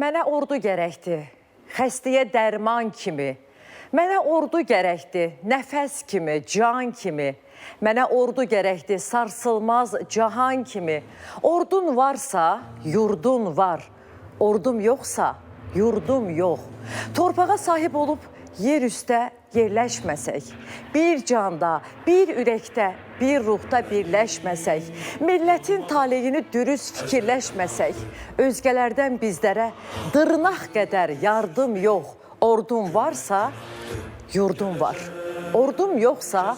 Mənə ordu gərəkdir, xəstəyə dərman kimi. Mənə ordu gərəkdir, nəfəs kimi, can kimi. Mənə ordu gərəkdir, sarsılmaz cahan kimi. Ordun varsa, yurdun var. Ordum yoxsa, yurdum yox. Torpağa sahib olub yer üstə yerləşməsək, bir canda, bir ürəkdə, bir ruhda birləşməsək, millətin taleyini dürüst fikirləşməsək, özgələrdən bizlərə dırnaq qədər yardım yox, ordum varsa, yurdum var. Ordum yoxsa,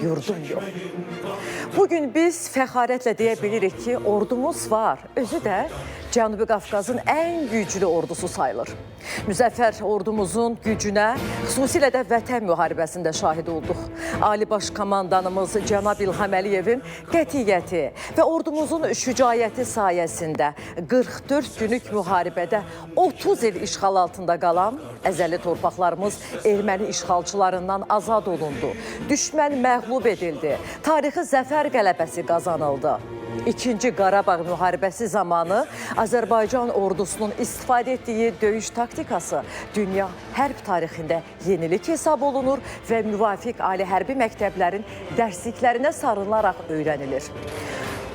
yurdum yox. Bugün biz fəxarətlə deyə bilirik ki, ordumuz var. Özü də Cənubi Qafqazın ən güclü ordusu sayılır. Müzəffər ordumuzun gücünə, xüsusilə də Vətən müharibəsində şahid olduq. Ali Baş Komandanımız Cənab İlham Əliyevin qətiyyəti və ordumuzun şücaəti sayəsində 44 günlük müharibədə 30 il işğal altında qalan əzəli torpaqlarımız erməni işğalçılarından azad olundu. Düşmən məğlub edildi. Tarixi zəfər qələbəsi qazanıldı. İkinci Qarabağ müharibəsi zamanı Azərbaycan ordusunun istifadə etdiyi döyüş taktikası dünya hərb tarixində yenilik hesab olunur və müvafiq ali hərbi məktəblərin dərsliklərinə sarılaraq öyrənilir.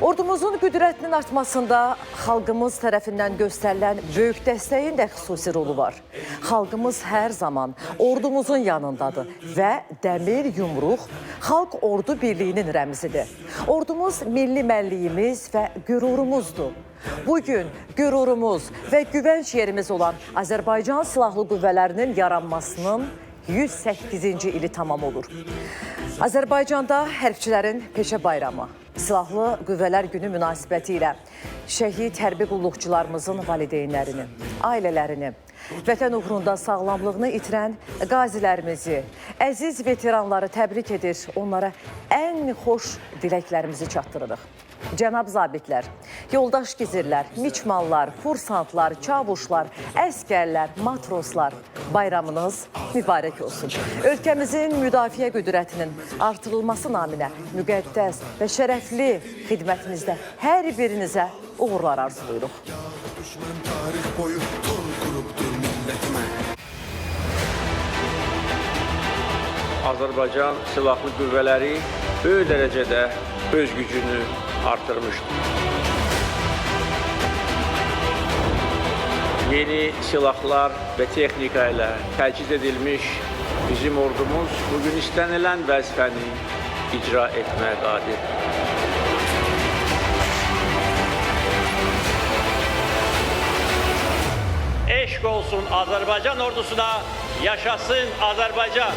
Ordumuzun qüdrətinin artmasında xalqımız tərəfindən göstərilən böyük dəstəyin də xüsusi rolu var. Xalqımız hər zaman ordumuzun yanındadır və dəmir yumruq xalq ordu birliyinin rəmzidir. Ordumuz milli mənliyimiz və qürurumuzdur. Bugün qürurumuz və güvənc yerimiz olan Azərbaycan Silahlı Qüvvələrinin yaranmasının 108-ci ili tamam olur. Azərbaycanda hərbçilərin peşə bayramı, Silahlı Qüvvələr Günü münasibəti ilə şəhid hərbi qulluqçularımızın valideynlərini, ailələrini, vətən uğrunda sağlamlığını itirən qazilərimizi, əziz veteranları təbrik edir, onlara ən xoş diləklərimizi çatdırırıq. Cənab zabitlər, yoldaş gizirlər, miçmanlar, kursantlar, çavuşlar, əskərlər, matroslar, bayramınız mübarək olsun. Ölkəmizin müdafiə qüdrətinin artırılması naminə müqəddəs və şərəfli xidmətinizdə hər birinizə uğurlar arzulayırıq. Azərbaycan Silahlı Qüvvələri böyük dərəcədə öz gücünü artırmışdır. Yeni silahlar və texnika ilə təchiz edilmiş bizim ordumuz bugün istənilən vəzifəni icra etməyə qadirdir. Eşq olsun Azərbaycan ordusuna, yaşasın Azərbaycan!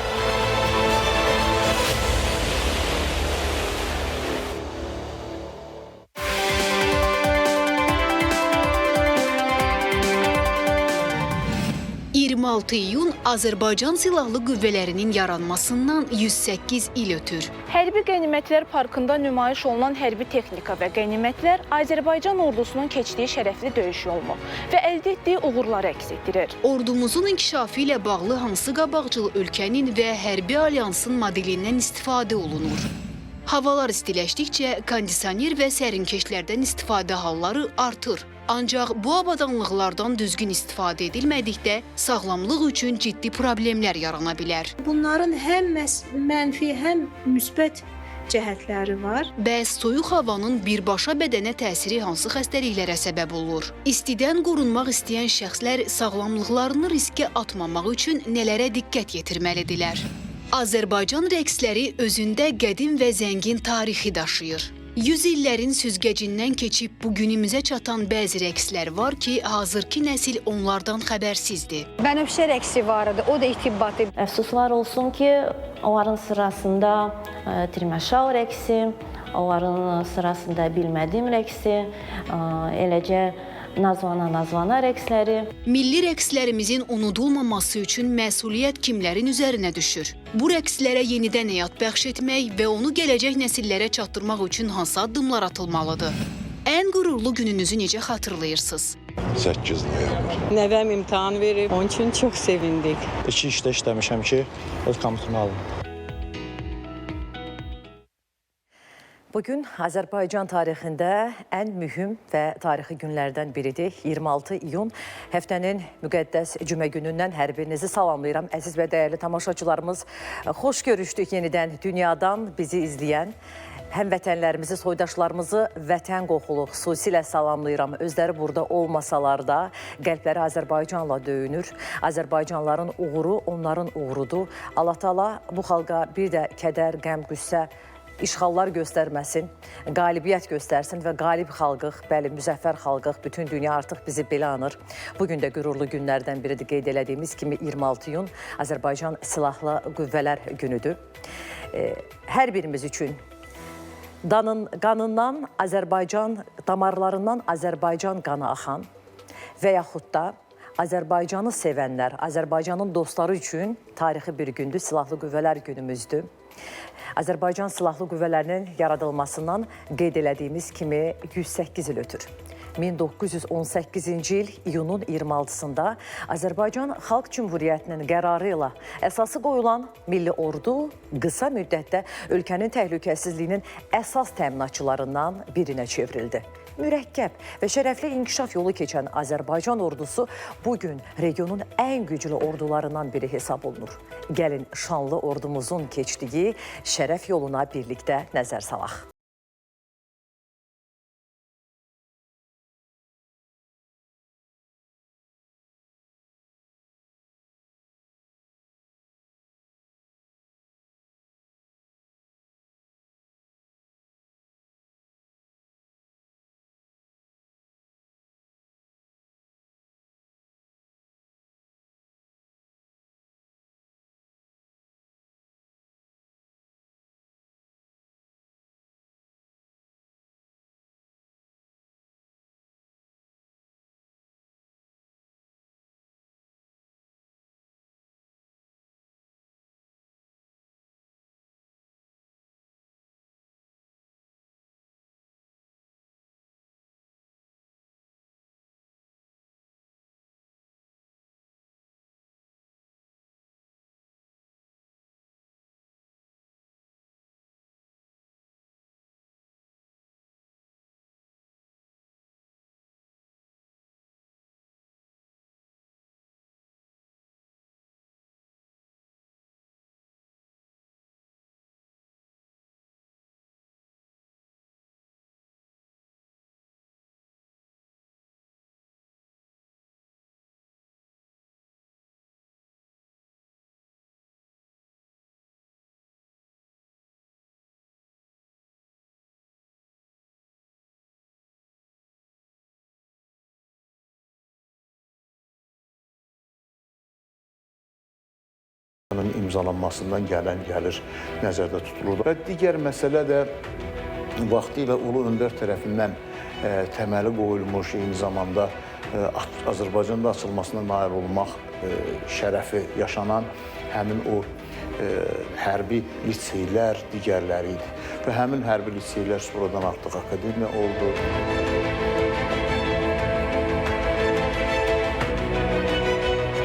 iyun Azərbaycan Silahlı Qüvvələrinin yaranmasından 108 il ötür. Hərbi qənimətlər parkında nümayiş olunan hərbi texnika və qənimətlər Azərbaycan ordusunun keçdiyi şərəfli döyüş yolunu və əldə etdiyi uğurları əks etdirir. Ordumuzun inkişafı ilə bağlı hansı qabaqcıl ölkənin və hərbi alyansın modelindən istifadə olunur? Havalar istiləşdikcə kondisioner və sərinkeşlərdən istifadə halları artır. Ancaq bu avadanlıqlardan düzgün istifadə edilmədikdə sağlamlıq üçün ciddi problemlər yarana bilər. Bunların həm mənfi, həm müsbət cəhətləri var. Bəs soyuq havanın birbaşa bədənə təsiri hansı xəstəliklərə səbəb olur? İstidən qorunmaq istəyən şəxslər sağlamlıqlarını riskə atmamaq üçün nələrə diqqət yetirməlidirlər? Azərbaycan rəqsləri özündə qədim və zəngin tarixi daşıyır. 100 illərin süzgəcindən keçib bugünümüzə çatan bəzi rəqslər var ki, hazırki nəsil onlardan xəbərsizdir. Bənövşə rəqsi var idi, o da irtibatı. Əfsuslar olsun ki, onların sırasında Triməşal rəqsi, onların sırasında bilmədiyim rəqsi, eləcə nazvana rəqsləri. Milli rəqslərimizin unudulmaması üçün məsuliyyət kimlərin üzərinə düşür? Bu rəqslərə yenidən həyat bəxş etmək və onu gələcək nəsillərə çatdırmaq üçün hansı addımlar atılmalıdır? Ən qürurlu gününüzü necə xatırlayırsınız? 8 noyabr. Nəvəm imtahan verib, onun üçün çox sevindik. 2 işdə işləmişəm ki, öz komitimi alım. Bugün Azərbaycan tarixində ən mühüm və tarixi günlərdən biridir. 26 iyun həftənin müqəddəs cümə günündən hər birinizi salamlayıram. Əziz və dəyərli tamaşaçılarımız, xoş görüşdük yenidən dünyadan bizi izləyən. Həmvətənlərimizi, soydaşlarımızı vətən qoxulu xüsusilə salamlayıram. Özləri burada olmasalar da qəlbləri Azərbaycanla döyünür. Azərbaycanlıların uğuru onların uğurudur. Allah Taala bu xalqa bir də kədər, qəm, qüssə, işğallar göstərməsin, qalibiyyət göstərsin və qalib xalqıq, bəli, müzəffər xalqıq, bütün dünya artıq bizi belə anır. Bugün də qürurlu günlərdən biridir, qeyd elədiyimiz kimi 26 iyun Azərbaycan Silahlı Qüvvələr günüdür. Hər birimiz üçün qanından Azərbaycan, damarlarından Azərbaycan qanı axan və yaxud da Azərbaycanı sevənlər, Azərbaycanın dostları üçün tarixi bir gündür, Silahlı Qüvvələr günümüzdür. Azərbaycan Silahlı Qüvvələrinin yaradılmasından qeyd elədiyimiz kimi 108 il ötür. 1918-ci il iyunun 26-sında Azərbaycan Xalq Cümhuriyyətinin qərarı ilə əsası qoyulan milli ordu qısa müddətdə ölkənin təhlükəsizliyinin əsas təminatçılarından birinə çevrildi. Mürəkkəb və şərəfli inkişaf yolu keçən Azərbaycan ordusu bugün regionun ən güclü ordularından biri hesab olunur. Gəlin şanlı ordumuzun keçdiyi şərəf yoluna birlikdə nəzər salaq. İmzalanmasından gəlir, nəzərdə tutulur. Və digər məsələ də vaxtilə Ulu Öndər tərəfindən təməli qoyulmuş, eyni zamanda Azərbaycanda açılmasına nail olmaq şərəfi yaşanan həmin o hərbi liseylər digərləri idi. Və həmin hərbi liseylər sonradan artıq akademiya oldu.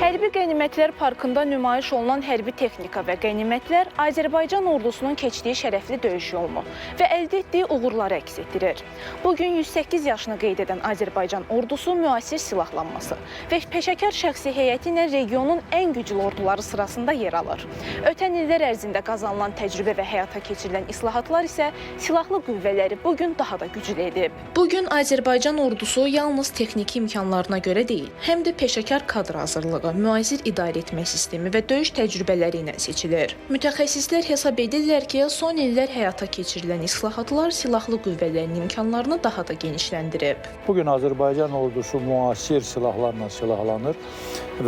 Hərbi qənimətlər parkında nümayiş olunan hərbi texnika və qənimətlər Azərbaycan ordusunun keçdiyi şərəfli döyüş yolunu və əldə etdiyi uğurları əks etdirir. Bugün 108 yaşını qeyd edən Azərbaycan ordusu müasir silahlanması və peşəkar şəxsi heyəti ilə regionun ən güclü orduları sırasında yer alır. Ötən illər ərzində qazanılan təcrübə və həyata keçirilən islahatlar isə silahlı qüvvələri bugün daha da güclü edib. Bugün Azərbaycan ordusu yalnız texniki imkanlarına görə deyil, həm də peşəkar kadr hazırlığı, müasir idarə etmə sistemi və döyüş təcrübələri ilə seçilir. Mütəxəssislər hesab edirlər ki, son illər həyata keçirilən islahatlar silahlı qüvvələrin imkanlarını daha da genişləndirib. Bugün Azərbaycan ordusu müasir silahlarla silahlanır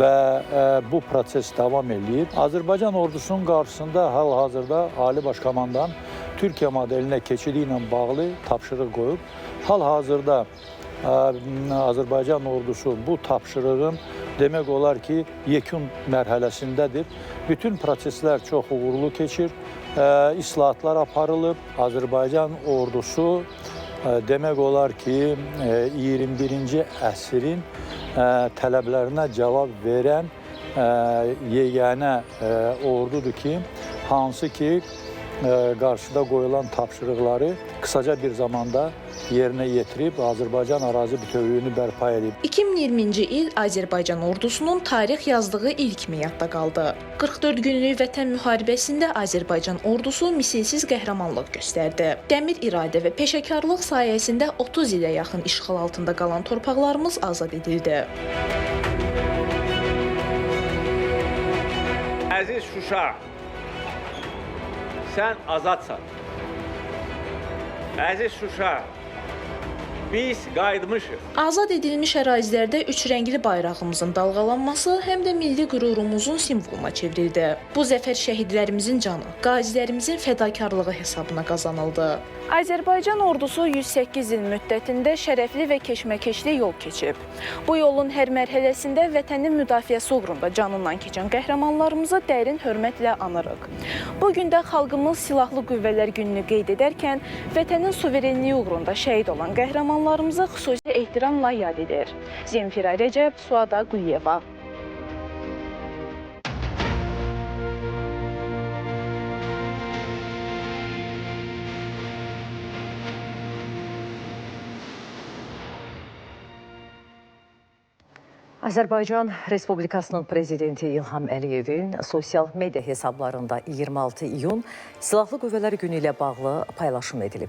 və bu proses davam edir. Azərbaycan ordusunun qarşısında hal-hazırda Ali Baş Komandan Türkiyə modelinə keçidi ilə bağlı tapşırıq qoyub. Hal-hazırda Azərbaycan ordusu bu tapşırığın demək olar ki, yekun mərhələsindədir. Bütün proseslər çox uğurlu keçir, islahatlar aparılıb. Azərbaycan ordusu demək olar ki, 21-ci əsrin tələblərinə cavab verən yeganə ordudur ki, hansı ki, qarşıda qoyulan tapşırıqları qısaca bir zamanda yerinə yetirib Azərbaycan ərazi bütövlüyünü bərpa edib. 2020-ci il Azərbaycan ordusunun tarix yazdığı il kimi yadda qaldı. 44 günlük Vətən müharibəsində Azərbaycan ordusu misilsiz qəhrəmanlıq göstərdi. Dəmir iradə və peşəkarlıq sayəsində 30 ilə yaxın işğal altında qalan torpaqlarımız azad edildi. Əziz Şuşa, sən azadsan. Əziz Şuşa, biz qayıtmışıq. Azad edilmiş ərazilərdə üç rəngli bayrağımızın dalğalanması həm də milli qürurumuzun simvoluna çevrildi. Bu zəfər şəhidlərimizin canı, qazilərimizin fədakarlığı hesabına qazanıldı. Azərbaycan ordusu 108 il müddətində şərəfli və keşməkeşli yol keçib. Bu yolun hər mərhələsində vətənin müdafiəsi uğrunda canından keçən qəhrəmanlarımızı dərin hörmətlə anırıq. Bu gün də xalqımız Silahlı Qüvvələr gününü qeyd edərkən vətənin suverenliyi uğrunda şəhid olan qəhrəmanlarımızı xüsusi ehtiramla yad edir. Zemfira Rəcəb, Suada Quliyeva. Azərbaycan Respublikasının Prezidenti İlham Əliyevin sosial media hesablarında 26 iyun Silahlı Qüvvələr Günü ilə bağlı paylaşım edilib.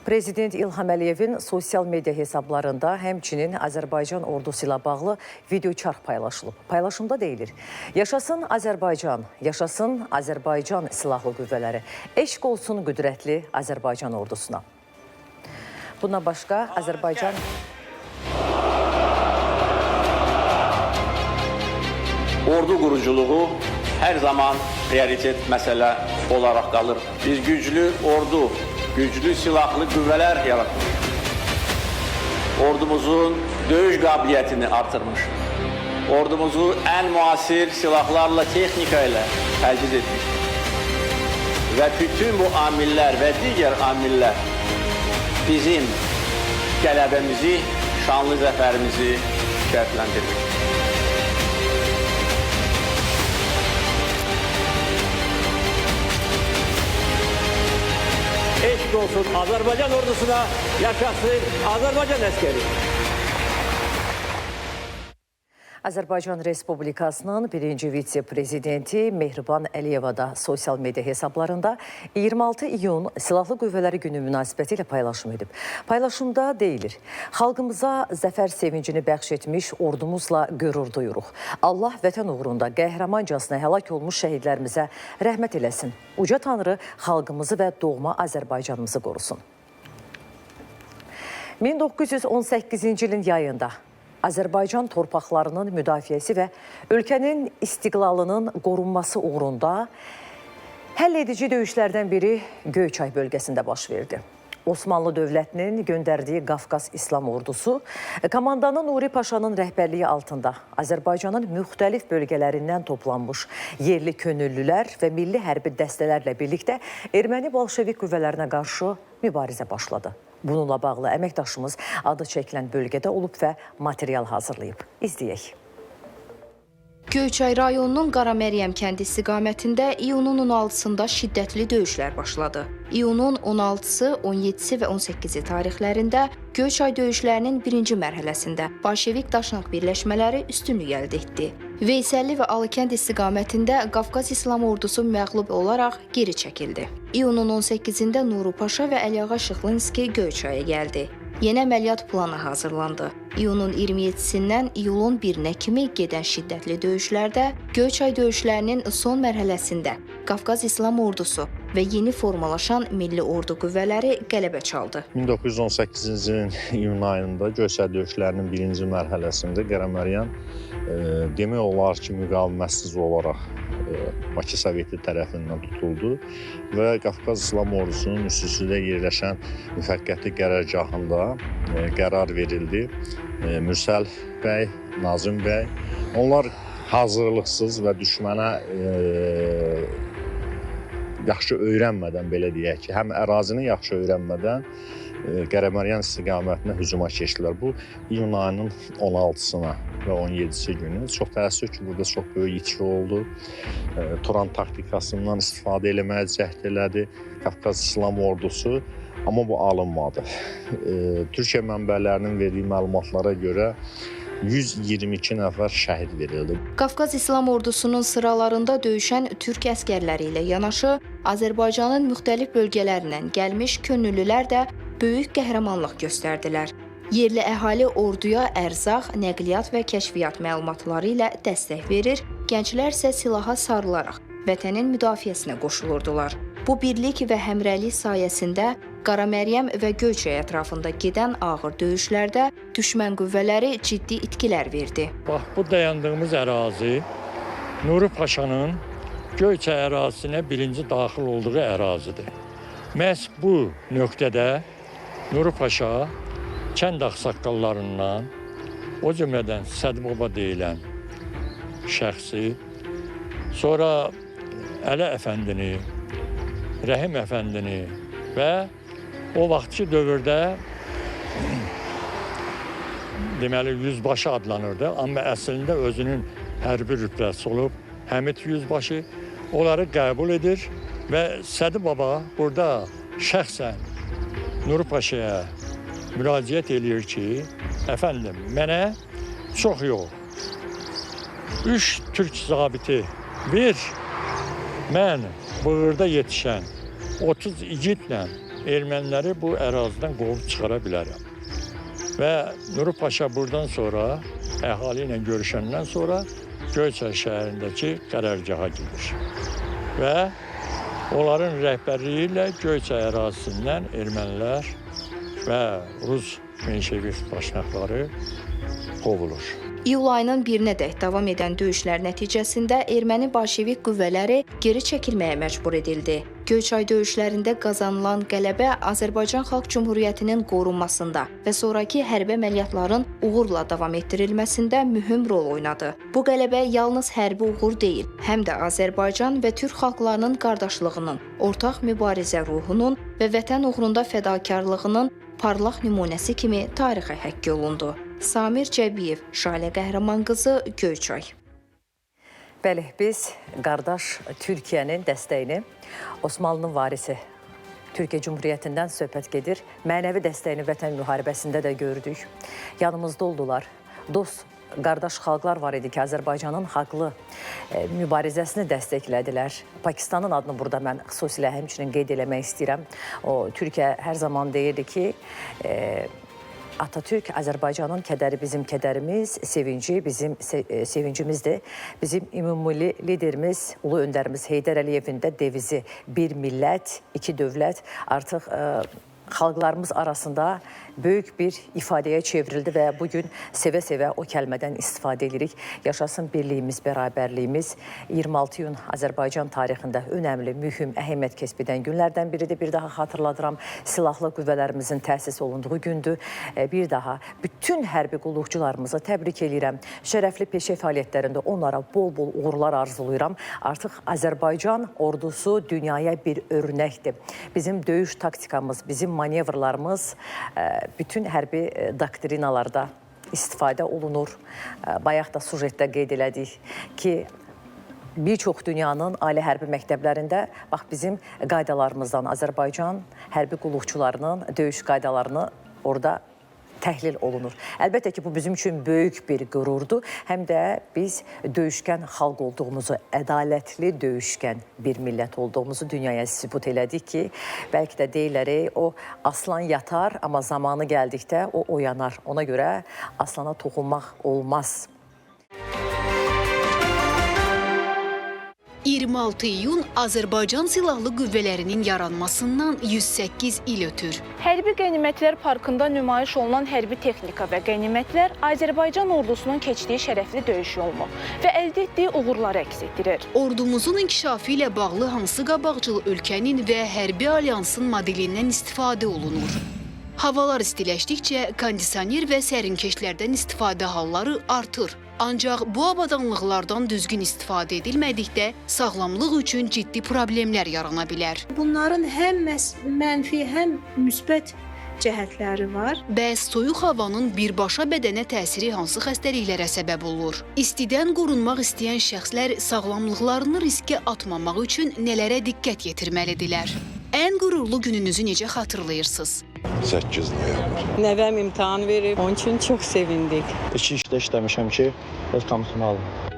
Prezident İlham Əliyevin sosial media hesablarında həmçinin Azərbaycan ordusu ilə bağlı videoçarx paylaşılıb. Paylaşımda deyilir: Yaşasın Azərbaycan, yaşasın Azərbaycan Silahlı Qüvvələri, eşq olsun qüdrətli Azərbaycan ordusuna. Bundan başqa Azərbaycan Ordu quruculuğu hər zaman prioritet məsələ olaraq qalır. Biz güclü ordu, güclü silahlı qüvvələr yaratmışıq. Ordumuzun döyüş qabiliyyətini artırmışıq. Ordumuzu ən müasir silahlarla, texnika ilə təchiz etmişik. Və bütün bu amillər və digər amillər bizim qələbəmizi, şanlı zəfərimizi şərtləndirir. Eşq olsun Azərbaycan ordusuna, yaşasın Azərbaycan əskəri. Azərbaycan Respublikasının birinci vitse-prezidenti Mehriban Əliyeva da sosial media hesablarında 26 iyun Silahlı Qüvvələri Günü münasibəti ilə paylaşım edib. Paylaşımda deyilir: Xalqımıza zəfər sevincini bəxş etmiş ordumuzla qürur duyuruq. Allah vətən uğrunda qəhrəmancasına həlak olmuş şəhidlərimizə rəhmət eləsin. Uca Tanrı xalqımızı və doğma Azərbaycanımızı qorusun. 1918-ci ilin yayında Azərbaycan torpaqlarının müdafiəsi və ölkənin istiqlalının qorunması uğrunda həll edici döyüşlərdən biri Göyçay bölgəsində baş verdi. Osmanlı dövlətinin göndərdiyi Qafqaz İslam ordusu, komandanın Nuri Paşanın rəhbərliyi altında Azərbaycanın müxtəlif bölgələrindən toplanmış yerli könüllülər və milli hərbi dəstələrlə birlikdə erməni bolşevik qüvvələrinə qarşı mübarizə başladı. Bununla bağlı əməkdaşımız adı çəkilən bölgədə olub və material hazırlayıb. İzləyək. Göyçay rayonunun Qaraməryəm kəndi istiqamətində iyunun 16-sında şiddətli döyüşlər başladı. İyunun 16-sı, 17-si və 18-i tarixlərində Göyçay döyüşlərinin birinci mərhələsində Bolşevik daşnaq birləşmələri üstünlük əldə etdi. Veysəlli və Alıkənd istiqamətində Qafqaz İslam ordusu məğlub olaraq geri çəkildi. İyunun 18-də Nuru Paşa və Əliağa Şıxlinski Göyçaya gəldi. Yeni əməliyyat planı hazırlandı. İyunun 27-sindən iyulun 1-nə kimi gedən şiddətli döyüşlərdə Göyçay döyüşlərinin son mərhələsində Qafqaz İslam ordusu və yeni formalaşan milli ordu qüvvələri qələbə çaldı. 1918-ci ilin iyun ayında Göyçay döyüşlərinin birinci mərhələsində Qaraməryəm demək olar ki, müqavimətsiz olaraq Bakı Soveti tərəfindən tutuldu və Qafqaz İslam ordusunun üstündə yerləşən müvəqqəti qərargahında qərar verildi. Mürsəl bəy, Nazim bəy, onlar hazırlıqsız və düşmənə yaxşı öyrənmədən, belə deyək ki, həm ərazini yaxşı öyrənmədən, Qəraməryan istiqamətinə hücuma keçdilər. Bu iyun ayının 16-sına və 17-ci günü. Çox təəssüf ki, burada çox böyük itki oldu. Turan taktikasından istifadə eləməyə cəhd elədi Qafqaz İslam Ordusu, amma bu alınmadı. Türkiyə mənbələrinin verdiyi məlumatlara görə 122 nəfər şəhid verildi. Qafqaz İslam Ordusunun sıralarında döyüşən türk əskərləri ilə yanaşı, Azərbaycanın müxtəlif bölgələrindən gəlmiş könüllülər də böyük qəhrəmanlıq göstərdilər. Yerli əhali orduya ərzaq, nəqliyyat və kəşfiyyat məlumatları ilə dəstək verir, gənclər isə silaha sarılaraq vətənin müdafiəsinə qoşulurdular. Bu birlik və həmrəylik sayəsində Qaraməryəm və Göyçay ətrafında gedən ağır döyüşlərdə düşmən qüvvələri ciddi itkilər verdi. Bax, bu dayandığımız ərazi Nuri Paşanın Göyçay ərazisinə birinci daxil olduğu ərazidir. Məhz bu nöqtədə Nuri Paşa kənd ağsaqqallarından, o cümlədən Sədbaba deyilən şəxsi, sonra Əli Əfəndini, Rəhim Əfəndini və o vaxtki dövrdə deməli yüzbaşı adlanırdı, amma əslində özünün hərbi rütbəsi olub Həmid yüzbaşı onları qəbul edir və Sədi Baba burada şəxsən Nuri Paşaya müraciət eləyir ki, əfəndim, mənə çox yox, 3 türk zabiti ver, mən Bığırda yetişən 30 igidlə erməniləri bu ərazidən qovub çıxara bilərəm. Və Nuri Paşa buradan sonra, əhali ilə görüşəndən sonra Göyçay şəhərindəki qərargaha gedir. Və onların rəhbərliyi ilə Göyçay ərazisindən ermənilər və Rus menşevik başnaqları qovulur. İyul ayının 1-nədək davam edən döyüşlər nəticəsində erməni bolşevik qüvvələri geri çəkilməyə məcbur edildi. Göyçay döyüşlərində qazanılan qələbə Azərbaycan Xalq Cümhuriyyətinin qorunmasında və sonrakı hərbi əməliyyatların uğurla davam etdirilməsində mühüm rol oynadı. Bu qələbə yalnız hərbi uğur deyil, həm də Azərbaycan və Türk xalqlarının qardaşlığının, ortaq mübarizə ruhunun və vətən uğrunda fədakarlığının parlaq nümunəsi kimi tarixə həkk olundu. Samir Cəbiyev, Şalə Qəhrəman qızı, Göyçay. Bəli, biz qardaş Türkiyənin dəstəyini, Osmanlının varisi Türkiyə Cümhuriyyətindən söhbət gedir. Mənəvi dəstəyini vətən müharibəsində də gördük. Yanımızda oldular. Dost, qardaş xalqlar var idi ki, Azərbaycanın haqlı mübarizəsini dəstəklədilər. Pakistanın adını burada mən xüsusilə həmçinin qeyd eləmək istəyirəm. O, Türkiyə hər zaman deyirdi ki, Atatürk, Azərbaycanın kədəri bizim kədərimiz, sevinci bizim sevincimizdir. Bizim ümumi liderimiz, ulu öndərimiz Heydər Əliyevin də devizi bir millət, iki dövlət artıq xalqlarımız arasında böyük bir ifadəyə çevrildi və bugün sevə-sevə o kəlmədən istifadə edirik. Yaşasın birliyimiz, bərabərliyimiz. 26 iyun Azərbaycan tarixində önəmli, mühüm, əhəmiyyət kəsb edən günlərdən biridir. Bir daha xatırladıram, silahlı qüvvələrimizin təsis olunduğu gündür. Bir daha bütün hərbi qulluqçularımızı təbrik edirəm. Şərəfli peşə fəaliyyətlərində onlara bol-bol uğurlar arzuluyuram. Artıq Azərbaycan ordusu dünyaya bir örnəkdir. Bizim döyüş taktikamız, bizim manevrlarımız bütün hərbi doktrinalarda istifadə olunur. Bayaq da sujetdə qeyd elədik ki, bir çox dünyanın ali hərbi məktəblərində bax bizim qaydalarımızdan Azərbaycan hərbi qulluqçularının döyüş qaydalarını orada təhlil olunur. Əlbəttə ki, bu bizim üçün böyük bir qürurdur. Həm də biz döyüşkən xalq olduğumuzu, ədalətli döyüşkən bir millət olduğumuzu dünyaya sübut elədik ki, bəlkə də deyilərik, o aslan yatar, amma zamanı gəldikdə o oyanar. Ona görə aslana toxunmaq olmaz. 26 iyun Azərbaycan Silahlı Qüvvələrinin yaranmasından 108 il ötür. Hərbi Qənimətlər Parkında nümayiş olunan hərbi texnika və qənimətlər Azərbaycan ordusunun keçdiyi şərəfli döyüş yolunu və əldə etdiyi uğurları əks etdirir. Ordumuzun inkişafı ilə bağlı hansı qabaqcıl ölkənin və hərbi alyansın modelindən istifadə olunur? Havalar istiləşdikcə kondisioner və sərinkeşlərdən istifadə halları artır. Ancaq bu avadanlıqlardan düzgün istifadə edilmədikdə sağlamlıq üçün ciddi problemlər yarana bilər. Bunların həm mənfi, həm müsbət cəhətləri var. Bəs soyuq havanın birbaşa bədənə təsiri hansı xəstəliklərə səbəb olur? İstidən qorunmaq istəyən şəxslər sağlamlıqlarını riskə atmamaq üçün nələrə diqqət yetirməlidirlər? Ən qürurlu gününüzü necə xatırlayırsınız? 8 noyabr. Nəvəm imtahan verib, onun üçün çox sevindik. 2 işdə işləmişəm ki, öz komutunu aldım.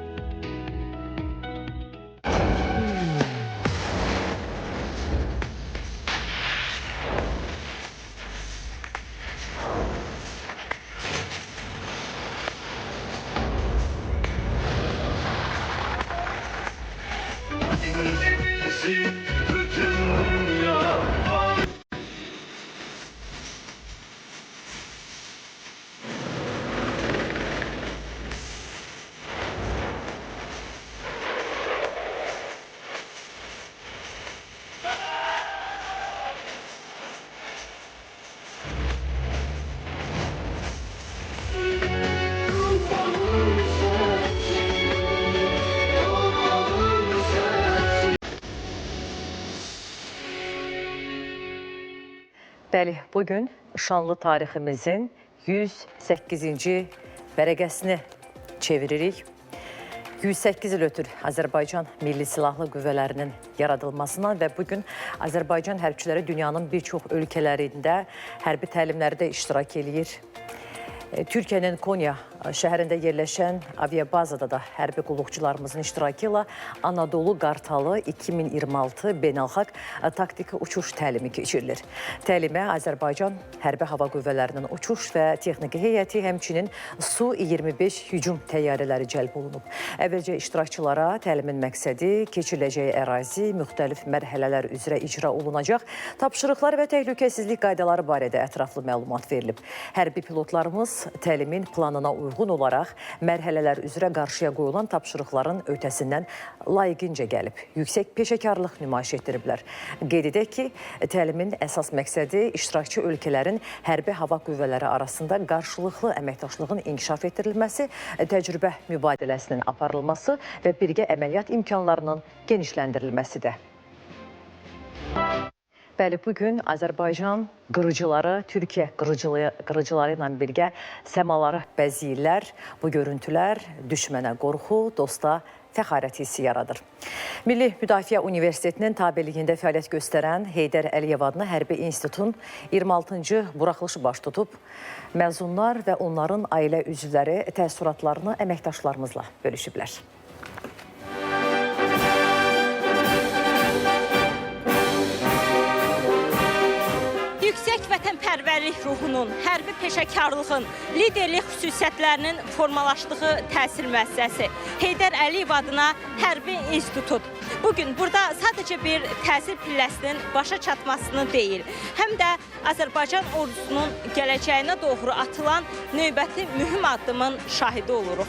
Bəli, bugün şanlı tariximizin 108-ci vərəqəsini çeviririk. 108 il ötür Azərbaycan Milli Silahlı Qüvvələrinin yaradılmasına və bugün Azərbaycan hərbçiləri dünyanın bir çox ölkələrində hərbi təlimlərdə iştirak edir. Türkiyənin Konya şəhərində yerləşən aviabazada da hərbi qulluqçularımızın iştirakı ilə Anadolu Qartalı 2026 beynəlxalq taktiki uçuş təlimi keçirilir. Təlimə Azərbaycan Hərbi Hava Qüvvələrinin uçuş və texniki heyəti, həmçinin Su-25 hücum təyyarələri cəlb olunub. Əvvəlcə iştirakçılara təlimin məqsədi, keçiriləcəyi ərazi, müxtəlif mərhələlər üzrə icra olunacaq, tapşırıqlar və təhlükəsizlik qaydaları barədə ətraflı məlumat verilib. Hərbi pilotlarımız təlimin planına uyğun olaraq mərhələlər üzrə qarşıya qoyulan tapşırıqların ötəsindən layiqincə gəlib. Yüksək peşəkarlıq nümayiş etdiriblər. Qeyd edək ki, təlimin əsas məqsədi iştirakçı ölkələrin hərbi hava qüvvələri arasında qarşılıqlı əməkdaşlığın inkişaf etdirilməsi, təcrübə mübadiləsinin aparılması və birgə əməliyyat imkanlarının genişləndirilməsidir. Bəli, bugün Azərbaycan qırıcıları, Türkiyə qırıcıları ilə birgə səmaları bəziyirlər. Bu görüntülər düşmənə qorxu, dosta fəxarət hissi yaradır. Milli Müdafiə Universitetinin tabeliyində fəaliyyət göstərən Heydər Əliyev adlı Hərbi İnstitutun 26-cı buraxılışı baş tutub. Məzunlar və onların ailə üzvləri təəssüratlarını əməkdaşlarımızla bölüşüblər. Vətənpərvərlik ruhunun, hərbi peşəkarlığın, liderlik xüsusiyyətlərinin formalaşdığı təhsil müəssisəsi Heydər Əliyev adına Hərbi İnstitut. Bugün burada sadəcə bir təhsil pilləsinin başa çatmasını deyil, həm də Azərbaycan ordusunun gələcəyinə doğru atılan növbəti mühüm addımın şahidi oluruq.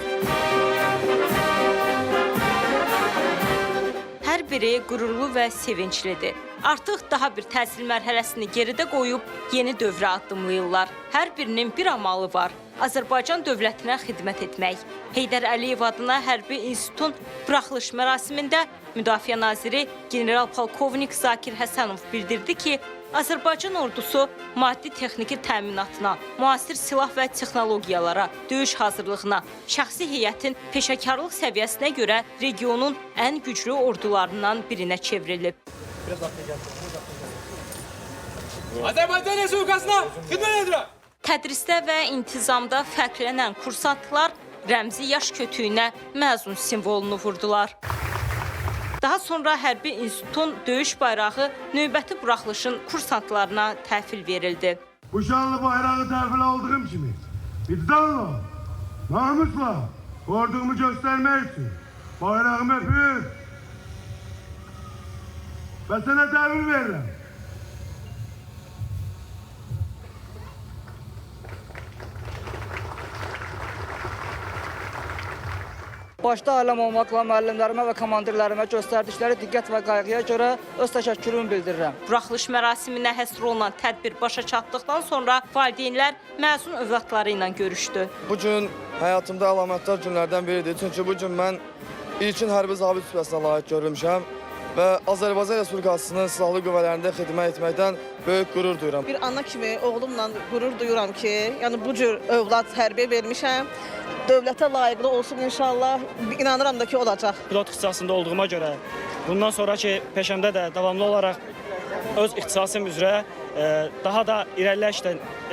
Hər biri qürurlu və sevinclidir. Artıq daha bir təhsil mərhələsini geridə qoyub yeni dövrə addımlayırlar. Hər birinin bir amalı var. Azərbaycan dövlətinə xidmət etmək. Heydər Əliyev adına Hərbi İnstitutun buraxılış mərasimində Müdafiə Naziri General-Polkovnik Zakir Həsənov bildirdi ki, Azərbaycan ordusu maddi texniki təminatına, müasir silah və texnologiyalara, döyüş hazırlığına, şəxsi heyətin peşəkarlıq səviyyəsinə görə regionun ən güclü ordularından birinə çevrilib. Azərbaycan Respublikasına xidmət edirəm. Tədrisdə və intizamda fərqlənən kursantlar rəmzi yaş kötüyünə məzun simvolunu vurdular. Daha sonra Hərbi İnstitutun döyüş bayrağı növbəti buraxılışın kursantlarına təhvil verildi. Bu şanlı bayrağı təhvil aldığım kimi vicdanla, namusla ordumu göstərmək üçün bayrağımı öpür və sənə təhvil verirəm. Başda aləm olmaqla müəllimlərimə və komandirlərimə göstərdikləri diqqət və qayğıya görə öz təşəkkürümü bildirirəm. Buraxılış mərasiminə həsr olunan tədbir başa çatdıqdan sonra valideynlər məzun övladları ilə görüşdü. Bu gün həyatımda əlamətdar günlərdən biridir. Çünki bu gün mən ilkin hərbi zabit rütbəsinə layiq görülmüşəm və Azərbaycan Respublikasının silahlı qüvvələrində xidmət etməkdən böyük qürur duyuram. Bir ana kimi oğlumla qürur duyuram ki, yəni bu cür övlad hərbiyə vermişəm. Dövlətə layiqli olsun inşallah. İnanıram da ki, olacaq. Pilot ixtisasında olduğuma görə bundan sonraki peşəmdə də davamlı olaraq öz ixtisasım üzrə daha da irəliləyiş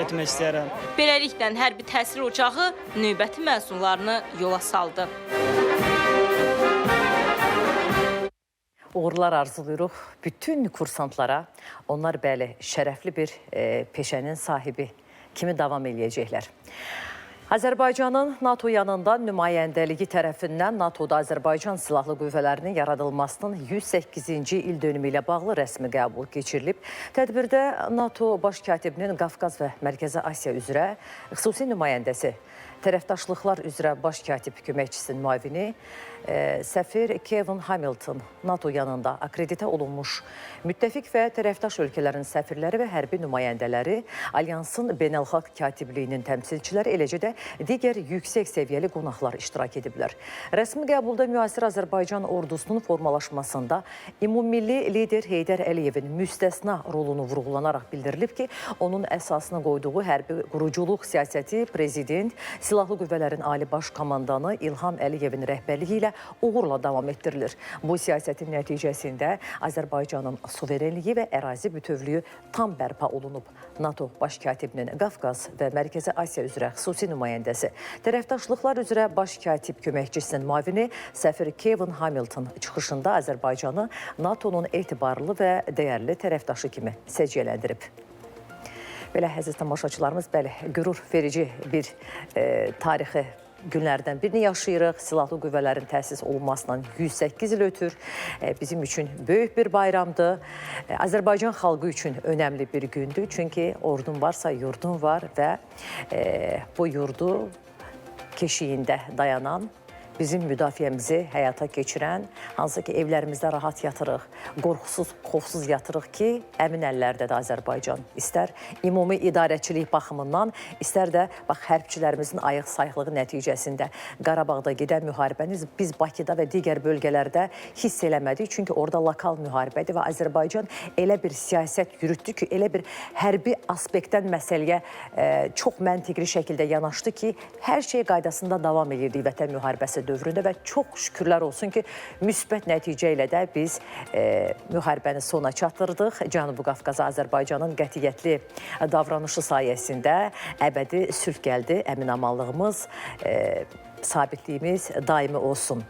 etmək istəyirəm. Beləliklə, hərbi təhsil ocağı növbəti məzunlarını yola saldı. Uğurlar arzulayırıq bütün kursantlara. Onlar bəli, şərəfli bir peşənin sahibi kimi davam eləyəcəklər. Azərbaycanın NATO yanında nümayəndəliyi tərəfindən NATOda Azərbaycan Silahlı Qüvvələrinin yaradılmasının 108-ci il dönümü ilə bağlı rəsmi qəbul keçirilib. Tədbirdə NATO Baş Katibinin Qafqaz və Mərkəzi Asiya üzrə xüsusi nümayəndəsi, tərəfdaşlıqlar üzrə Baş Katib köməkçisinin müavini, səfir Kevin Hamilton, NATO yanında akreditə olunmuş müttəfiq və tərəfdaş ölkələrin səfirləri və hərbi nümayəndələri, Alyansın beynəlxalq katibliyinin təmsilçiləri, eləcə də digər yüksək səviyyəli qonaqlar iştirak ediblər. Rəsmi qəbulda müasir Azərbaycan ordusunun formalaşmasında ümummilli lider Heydər Əliyevin müstəsna rolunu vurğulanaraq bildirilib ki, onun əsasını qoyduğu hərbi quruculuq siyasəti prezident, Silahlı Qüvvələrin Ali Baş Komandanı İlham Əliyevin rəhbərliyi ilə uğurla davam etdirilir. Bu siyasətin nəticəsində Azərbaycanın suverenliyi və ərazi bütövlüyü tam bərpa olunub. NATO Baş Katibinin Qafqaz və Mərkəzi Asiya üzrə xüsusi nümayəndəsi, tərəfdaşlıqlar üzrə Baş Katib köməkçisinin müavini səfir Kevin Hamilton çıxışında Azərbaycanı NATO'nun etibarlı və dəyərli tərəfdaşı kimi səciyyələndirib. Belə əziz tamaşaçılarımız, bəli, qürur verici bir tarixi günlərdən birini yaşayırıq. Silahlı qüvvələrin təsis olunmasından 108 il ötür. Bizim üçün böyük bir bayramdır. Azərbaycan xalqı üçün önəmli bir gündür. Çünki ordun varsa yurdun var və bu yurdu keşiyində dayanan, bizim müdafiəmizi həyata keçirən, hansı ki evlərimizdə rahat yatırıq, qorxusuz, xofsuz yatırıq ki, əmin əllərdə də Azərbaycan. İstər ümumi idarəçilik baxımından, istər də hərbçilərimizin ayıq sayıqlığı nəticəsində Qarabağda gedən müharibəni biz Bakıda və digər bölgələrdə hiss eləmədik. Çünki orada lokal müharibədir və Azərbaycan elə bir siyasət yürütdü ki, elə bir hərbi aspektdən məsələyə çox məntiqli şəkildə yanaşdı ki, hər şey qaydasında davam edirdik Vətən müharibəsi dövründə və çox şükürlər olsun ki, müsbət nəticə ilə də biz müharibəni sona çatdırdıq. Cənubi Qafqaza Azərbaycanın qətiyyətli davranışı sayəsində əbədi sülh gəldi. Əminamanlığımız, sabitliyimiz daimi olsun.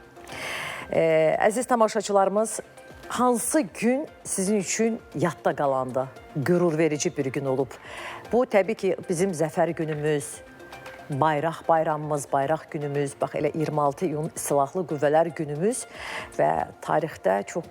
Əziz tamaşaçılarımız, hansı gün sizin üçün yadda qalandı, qürur verici bir gün olub? Bu, təbii ki, bizim zəfər günümüz, bayraq bayramımız, bayraq günümüz, bax elə 26 iyun Silahlı Qüvvələr günümüz və tarixdə çox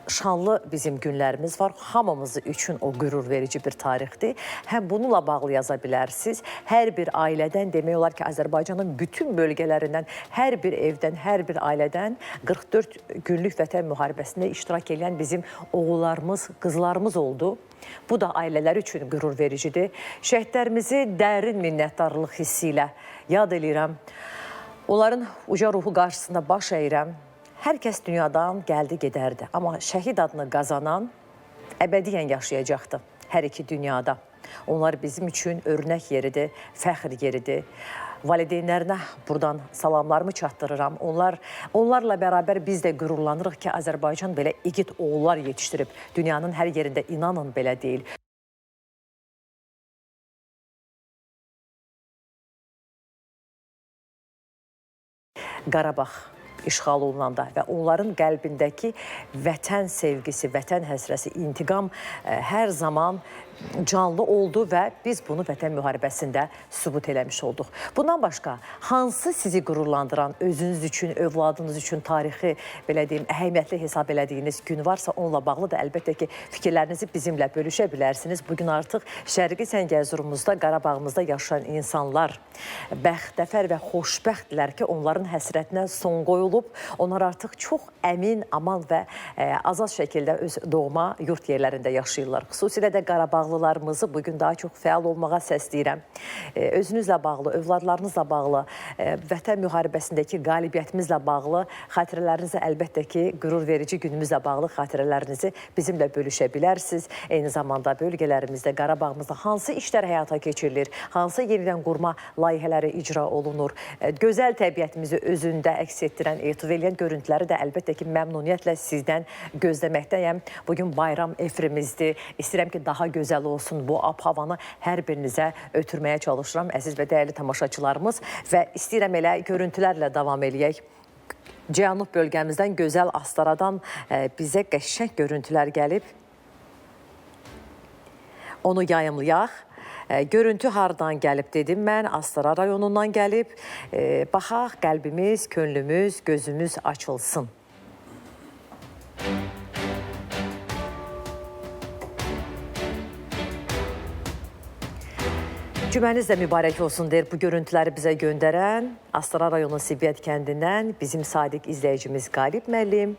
şanlı bizim günlərimiz var. Hamımız üçün o qürur verici bir tarixdir. Həm bununla bağlı yaza bilərsiniz. Hər bir ailədən, demək olar ki, Azərbaycanın bütün bölgələrindən, hər bir evdən, hər bir ailədən 44 günlük Vətən müharibəsində iştirak edən bizim oğullarımız, qızlarımız oldu. Bu da ailələr üçün qürur vericidir. Şəhidlərimizi dərin minnətdarlıq hissi ilə yad edirəm. Onların uca ruhu qarşısında baş əyirəm. Hər kəs dünyadan gəldi, gedərdi. Amma şəhid adını qazanan əbədiyyən yaşayacaqdı hər iki dünyada. Onlar bizim üçün örnək yeridir, fəxr yeridir. Valideynlərinə buradan salamlarımı çatdırıram. Onlarla bərabər biz də qürurlanırıq ki, Azərbaycan belə igid oğullar yetişdirib. Dünyanın hər yerində inanın belə deyil. Qarabağ işğal olunanda və onların qəlbindəki vətən sevgisi, vətən həsrəsi, intiqam hər zaman canlı oldu və biz bunu Vətən müharibəsində sübut eləmiş olduq. Bundan başqa, hansı sizi qürurlandıran, özünüz üçün, övladınız üçün tarixi, belə deyim, əhəmiyyətli hesab elədiyiniz gün varsa, onunla bağlı da əlbəttə ki, fikirlərinizi bizimlə bölüşə bilərsiniz. Bugün artıq Şərqi Səngəzurumuzda, Qarabağımızda yaşayan insanlar bəxtəfər və xoşbəxtdirlər ki, onların həsrətinə son qoyuldu. olub. Onlar artıq çox əmin, aman və azad şəkildə öz doğma yurt yerlərində yaşayırlar. Xüsusilə də Qarabağlılarımızı bugün daha çox fəal olmağa səsləyirəm. Özünüzlə bağlı, övladlarınızla bağlı, vətən müharibəsindəki qalibiyyətimizlə bağlı xatirələrinizi əlbəttə ki, qürur verici günümüzlə bağlı xatirələrinizi bizimlə bölüşə bilərsiniz. Eyni zamanda bölgələrimizdə, Qarabağımızda hansı işlər həyata keçirilir, hansı yenidən qurma layihələri icra olunur, gözəl təbiətimizi özündə əks etdirən, etiv eləyən görüntüləri də əlbəttə ki, məmnuniyyətlə sizdən gözləməkdəyəm. Bugün bayram efrimizdir. İstəyirəm ki, daha gözəl olsun bu ab-havanı hər birinizə ötürməyə çalışıram, əziz və dəyərli tamaşaçılarımız və istəyirəm elə görüntülərlə davam eləyək. Cənub bölgəmizdən, gözəl Astaradan bizə qəşəng görüntülər gəlib. Onu yayımlayaq. Görüntü hardan gəlib dedim mən, Astara rayonundan gəlib. Baxaq, qəlbimiz, könlümüz, gözümüz açılsın. Cüməniz də mübarək olsun deyir bu görüntüləri bizə göndərən Astara rayonu Sibiyyət kəndindən bizim sadiq izləyicimiz Qalib müəllim.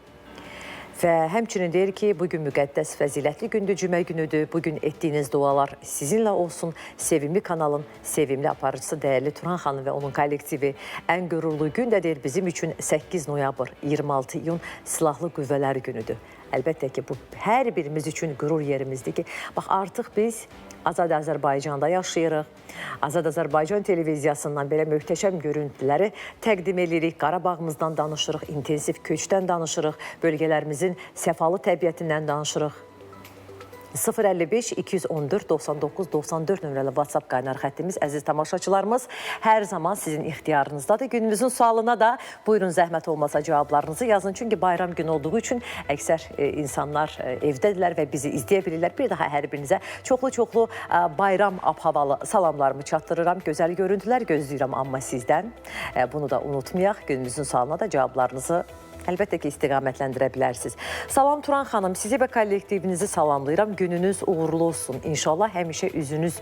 Və həmçinin deyir ki, bugün müqəddəs fəzilətli gündür, cümə günüdür. Bugün etdiyiniz dualar sizinlə olsun. Sevimli kanalın sevimli aparıcısı dəyərli Turan xanım və onun kollektivi. Ən qürurlu gün də deyir bizim üçün 8 noyabr, 26 iyun Silahlı Qüvvələr günüdür. Əlbəttə ki, bu hər birimiz üçün qürur yerimizdir ki, bax artıq biz Azad Azərbaycanda yaşayırıq. Azad Azərbaycan televiziyasından belə möhtəşəm görüntüləri təqdim edirik. Qarabağımızdan danışırıq, intensiv köçdən danışırıq, bölgələrimizin səfalı təbiətindən danışırıq. 055-214-99-94 nömrəli WhatsApp qaynar xəttimiz, əziz tamaşaçılarımız, hər zaman sizin ixtiyarınızdadır. Günümüzün sualına da buyurun zəhmət olmasa cavablarınızı yazın. Çünki bayram günü olduğu üçün əksər insanlar evdədirlər və bizi izləyə bilirlər. Bir daha hər birinizə çoxlu bayram ab-havalı salamlarımı çatdırıram. Gözəl görüntülər gözləyirəm amma sizdən. Bunu da unutmayaq. Günümüzün sualına da cavablarınızı əlbəttə ki, istiqamətləndirə bilərsiniz. Salam Turan xanım, sizi və kollektivinizi salamlayıram. Gününüz uğurlu olsun. İnşallah həmişə üzünüz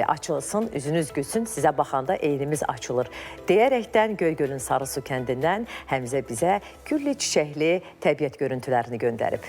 açılsın, üzünüz gülsün. Sizə baxanda eynimiz açılır. Deyərəkdən Göygölün Sarısu kəndindən Həmzə bizə güllü çiçəkli təbiət görüntülərini göndərib.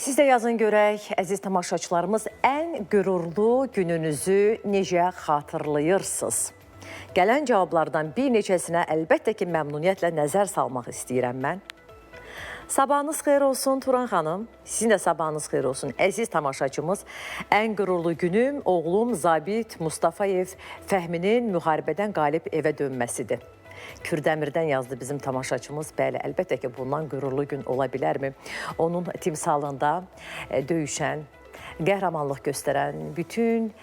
Siz də yazın görək, əziz tamaşaçılarımız, ən qürurlu gününüzü necə xatırlayırsınız? Gələn cavablardan bir neçəsinə əlbəttə ki, məmnuniyyətlə nəzər salmaq istəyirəm mən. Sabahınız xeyir olsun Turan xanım, sizin də sabahınız xeyir olsun. Əziz tamaşaçımız, ən qürurlu günüm oğlum Zabit Mustafayev Fəhminin müharibədən qalib evə dönməsidir. Kürdəmirdən yazdı bizim tamaşaçımız. Bəli, əlbəttə ki, bundan qürurlu gün ola bilərmi? Onun timsalında döyüşən, qəhrəmanlıq göstərən bütün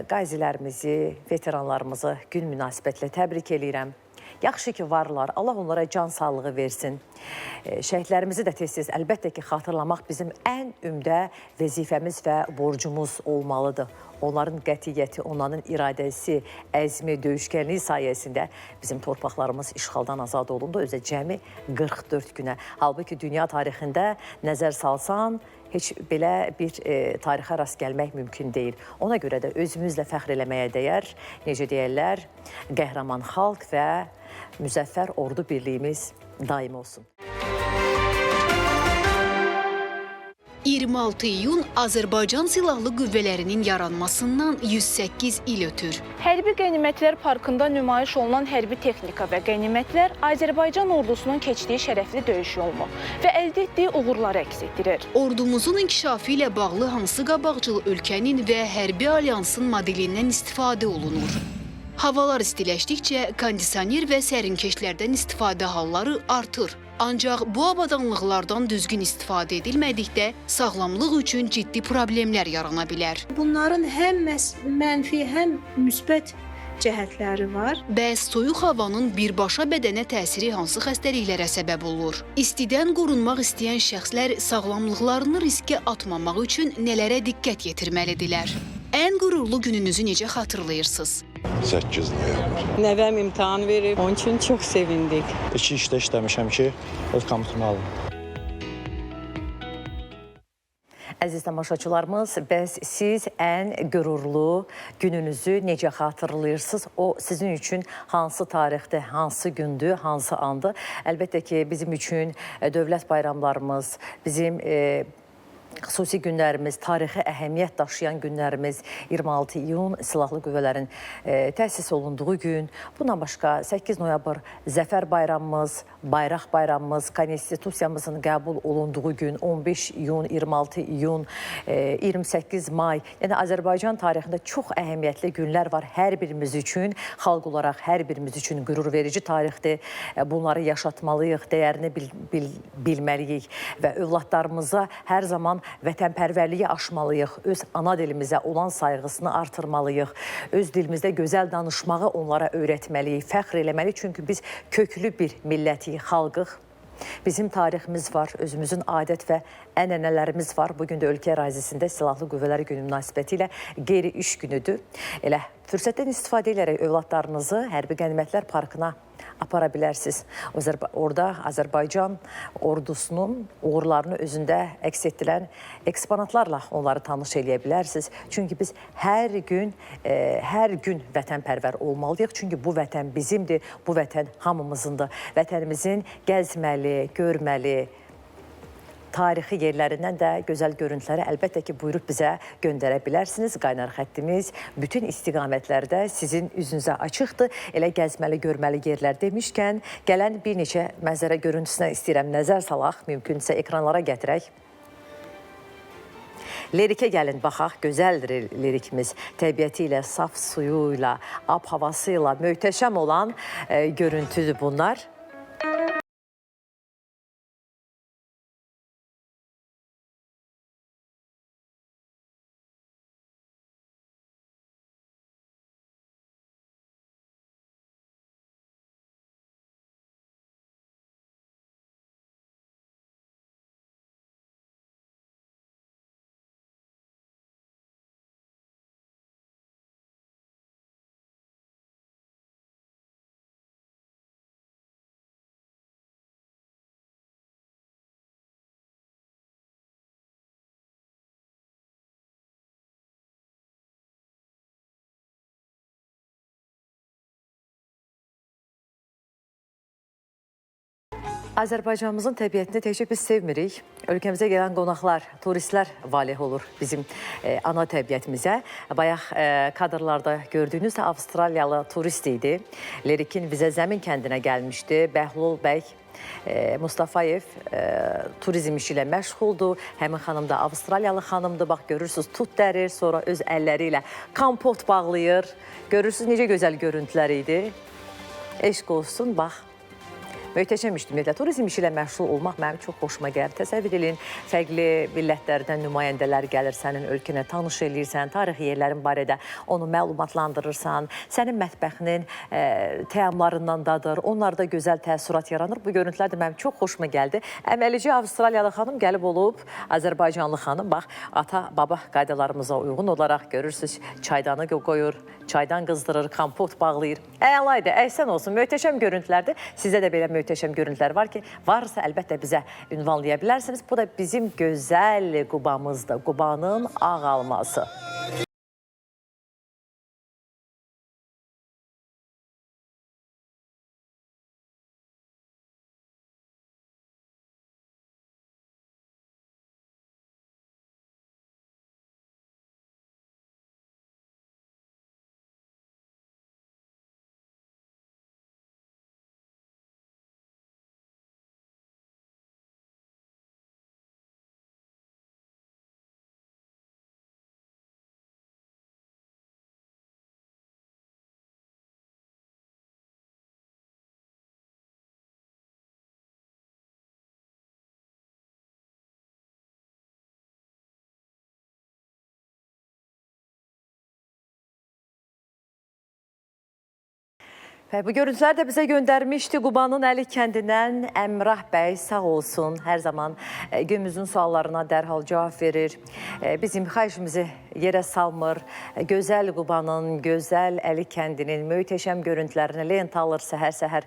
qazilərimizi, veteranlarımızı gün münasibətilə təbrik edirəm. Yaxşı ki, varlar. Allah onlara can sağlığı versin. Şəhidlərimizi də tez-tez əlbəttə ki, xatırlamaq bizim ən ümdə vəzifəmiz və borcumuz olmalıdır. Onların qətiyyəti, onların iradəsi, əzmi, döyüşkənliyi sayəsində bizim torpaqlarımız işğaldan azad olundu. Özə cəmi 44 günə. Halbuki dünya tarixində nəzər salsan, heç belə bir tarixə rast gəlmək mümkün deyil. Ona görə də özümüzlə fəxr eləməyə dəyər, necə deyərlər, qəhrəman xalq və müzəffər ordu birliyimiz daim olsun. 26 iyun Azərbaycan Silahlı Qüvvələrinin yaranmasından 108 il ötür. Hərbi Qənimətlər Parkında nümayiş olunan hərbi texnika və qənimətlər Azərbaycan ordusunun keçdiyi şərəfli döyüş yolunu və əldə etdiyi uğurları əks etdirir. Ordumuzun inkişafı ilə bağlı hansı qabaqcıl ölkənin və hərbi alyansın modelindən istifadə olunur? Havalar istiləşdikcə kondisioner və sərinkeşlərdən istifadə halları artır. Ancaq bu avadanlıqlardan düzgün istifadə edilmədikdə sağlamlıq üçün ciddi problemlər yarana bilər. Bunların həm mənfi, həm müsbət cəhətləri var. Bəs soyuq havanın birbaşa bədənə təsiri hansı xəstəliklərə səbəb olur? İstidən qorunmaq istəyən şəxslər sağlamlıqlarını riskə atmamaq üçün nələrə diqqət yetirməlidirlər? Ən qürurlu gününüzü necə xatırlayırsınız? 8 noyabr. Nəvəm imtahan verib, onun üçün çox sevindik. 2 işdə işləmişəm ki, öz komputumu aldım. Əziz tamaşaçılarımız, bəs siz ən qürurlu gününüzü necə xatırlayırsınız? O sizin üçün hansı tarixdə, hansı gündür, hansı andır? Əlbəttə ki, bizim üçün dövlət bayramlarımız, bizim xüsusi günlərimiz, tarixi əhəmiyyət daşıyan günlərimiz 26 iyun Silahlı Qüvvələrin təsis olunduğu gün. Bundan başqa 8 noyabr Zəfər bayramımız, Bayraq bayramımız, Konstitusiyamızın qəbul olunduğu gün 15 iyun, 26 iyun, 28 may. Yəni Azərbaycan tarixində çox əhəmiyyətli günlər var hər birimiz üçün. Xalq olaraq hər birimiz üçün qürur verici tarixdir. Bunları yaşatmalıyıq, dəyərini bilməliyik və övladlarımıza hər zaman vətənpərvərliyi aşmalıyıq, öz ana dilimizə olan sayğısını artırmalıyıq, öz dilimizdə gözəl danışmağı onlara öyrətməliyik, fəxr eləməliyik. Çünki biz köklü bir millətik, xalqıq. Bizim tariximiz var, özümüzün adət və ənənələrimiz var. Bugün də ölkə ərazisində Silahlı Qüvvələr Günü münasibətilə qeyri-iş günüdür. Elə fürsətdən istifadə edərək övladlarınızı Hərbi Qənimətlər Parkına apara bilərsiniz. Orada Azərbaycan ordusunun uğurlarını özündə əks etdirən eksponatlarla onları tanış eləyə bilərsiniz. Çünki biz hər gün vətənpərvər olmalıyıq. Çünki bu vətən bizimdir, bu vətən hamımızındır. Vətənimizin gəzməli, görməli, tarixi yerlərindən də gözəl görüntüləri əlbəttə ki, buyurub bizə göndərə bilərsiniz. Qaynar xəttimiz bütün istiqamətlərdə sizin üzünüzə açıqdır. Elə gəzməli, görməli yerlər demişkən, gələn bir neçə mənzərə görüntüsünə istəyirəm nəzər salaq, mümkünsə ekranlara gətirək. Lerikə gəlin, baxaq, gözəldir lerikimiz. Təbiəti ilə, saf suyu ilə, ab-havası ilə möhtəşəm olan görüntüdür bunlar. Azərbaycanımızın təbiətini təkcə biz sevmirik. Ölkəmizə gələn qonaqlar, turistlər valeh olur bizim ana təbiətimizə. Bayaq kadrlarda gördüyünüz Avstraliyalı turist idi. Lerikin Vizə Zəmin kəndinə gəlmişdi. Bəhlul bəy Mustafayev turizm işi ilə məşğuldur. Həmin xanım da Avstraliyalı xanımdır. Bax, görürsünüz, tut dərir, sonra öz əlləri ilə kompot bağlayır. Görürsünüz, necə gözəl görüntülər idi. Eşq olsun, bax. Möhtəşəm işdir. Turizm işi ilə məşğul olmaq mənim çox xoşuma gəlir. Təsəvvür edin, fərqli millətlərdən nümayəndələr gəlir sənin ölkənə, tanış eləyirsən, tarixi yerlərin barədə onu məlumatlandırırsan, sənin mətbəxinin təamlarından dadır, onlarda gözəl təəssürat yaranır. Bu görüntülər də mənim çox xoşuma gəldi. Əməlici Avstraliyalı xanım gəlib olub, Azərbaycanlı xanım, bax, ata-baba qaydalarımıza uyğun olaraq görürsünüz, çaydanı qoyur, çaydan qızdırır, kompot bağlayır. Əlaydı, əhsən olsun, möhtəşəm görüntülərdir. Sizdə də belə möhtəşəm görüntülər var ki, varsa əlbəttə bizə ünvanlaya bilərsiniz. Bu da bizim gözəl Qubamızdır, Qubanın ağ alması. Və bu görüntüləri də bizə göndərmişdi Qubanın Əli kəndindən Əmrah bəy, sağ olsun. Hər zaman günümüzün suallarına dərhal cavab verir. Bizim xahişimizi yerə salmır. Gözəl Qubanın, gözəl Əli kəndinin möhtəşəm görüntülərini lenta alır səhər-səhər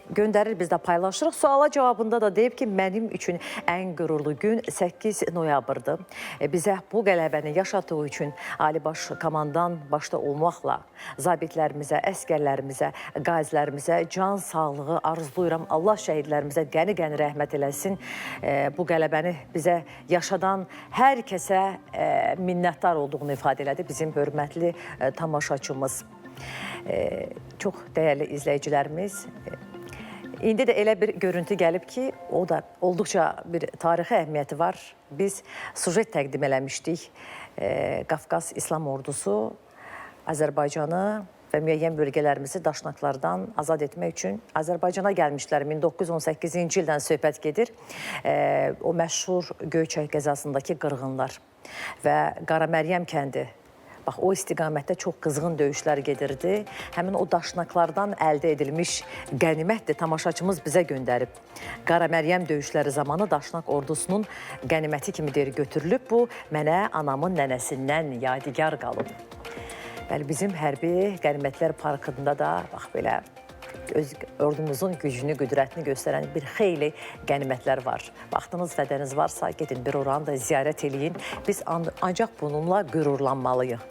göndərir, biz də paylaşırıq. Suala cavabında da deyib ki, mənim üçün ən qürurlu gün 8 noyabrdır. Bizə bu qələbəni yaşatdığı üçün Ali Baş Komandan başda olmaqla zabitlərimizə, əskərlərimizə, qazilərimizə can sağlığı arzulayıram. Allah şəhidlərimizə qəni-qəni rəhmət eləsin. Bu qələbəni bizə yaşadan hər kəsə minnətdar olduğunu ifadə elədi bizim hörmətli tamaşaçımız. Çox dəyərli izləyicilərimiz. İndi də elə bir görüntü gəlib ki, o da olduqca bir tarixi əhəmiyyəti var. Biz sujet təqdim eləmişdik. Qafqaz İslam Ordusu Azərbaycanı və müəyyən bölgələrimizi daşnaqlardan azad etmək üçün Azərbaycana gəlmişlər. 1918-ci ildən söhbət gedir. O məşhur Göyçay qəzasındakı qırğınlar və Qara Məryəm kəndi. Bax, o istiqamətdə çox qızğın döyüşlər gedirdi. Həmin o daşnaqlardan əldə edilmiş qənimətdir, tamaşaçımız bizə göndərib. Qara Məryəm döyüşləri zamanı daşnaq ordusunun qəniməti kimi götürülüb. Bu, mənə anamın nənəsindən yadigar qalıb. Bəli, bizim hərbi qənimətlər parkında da bax belə öz ordumuzun gücünü, qüdrətini göstərən bir xeyli qənimətlər var. Vaxtınız, vədəniz varsa, gedin bir oranı da ziyarət eləyin. Biz ancaq bununla qürurlanmalıyıq.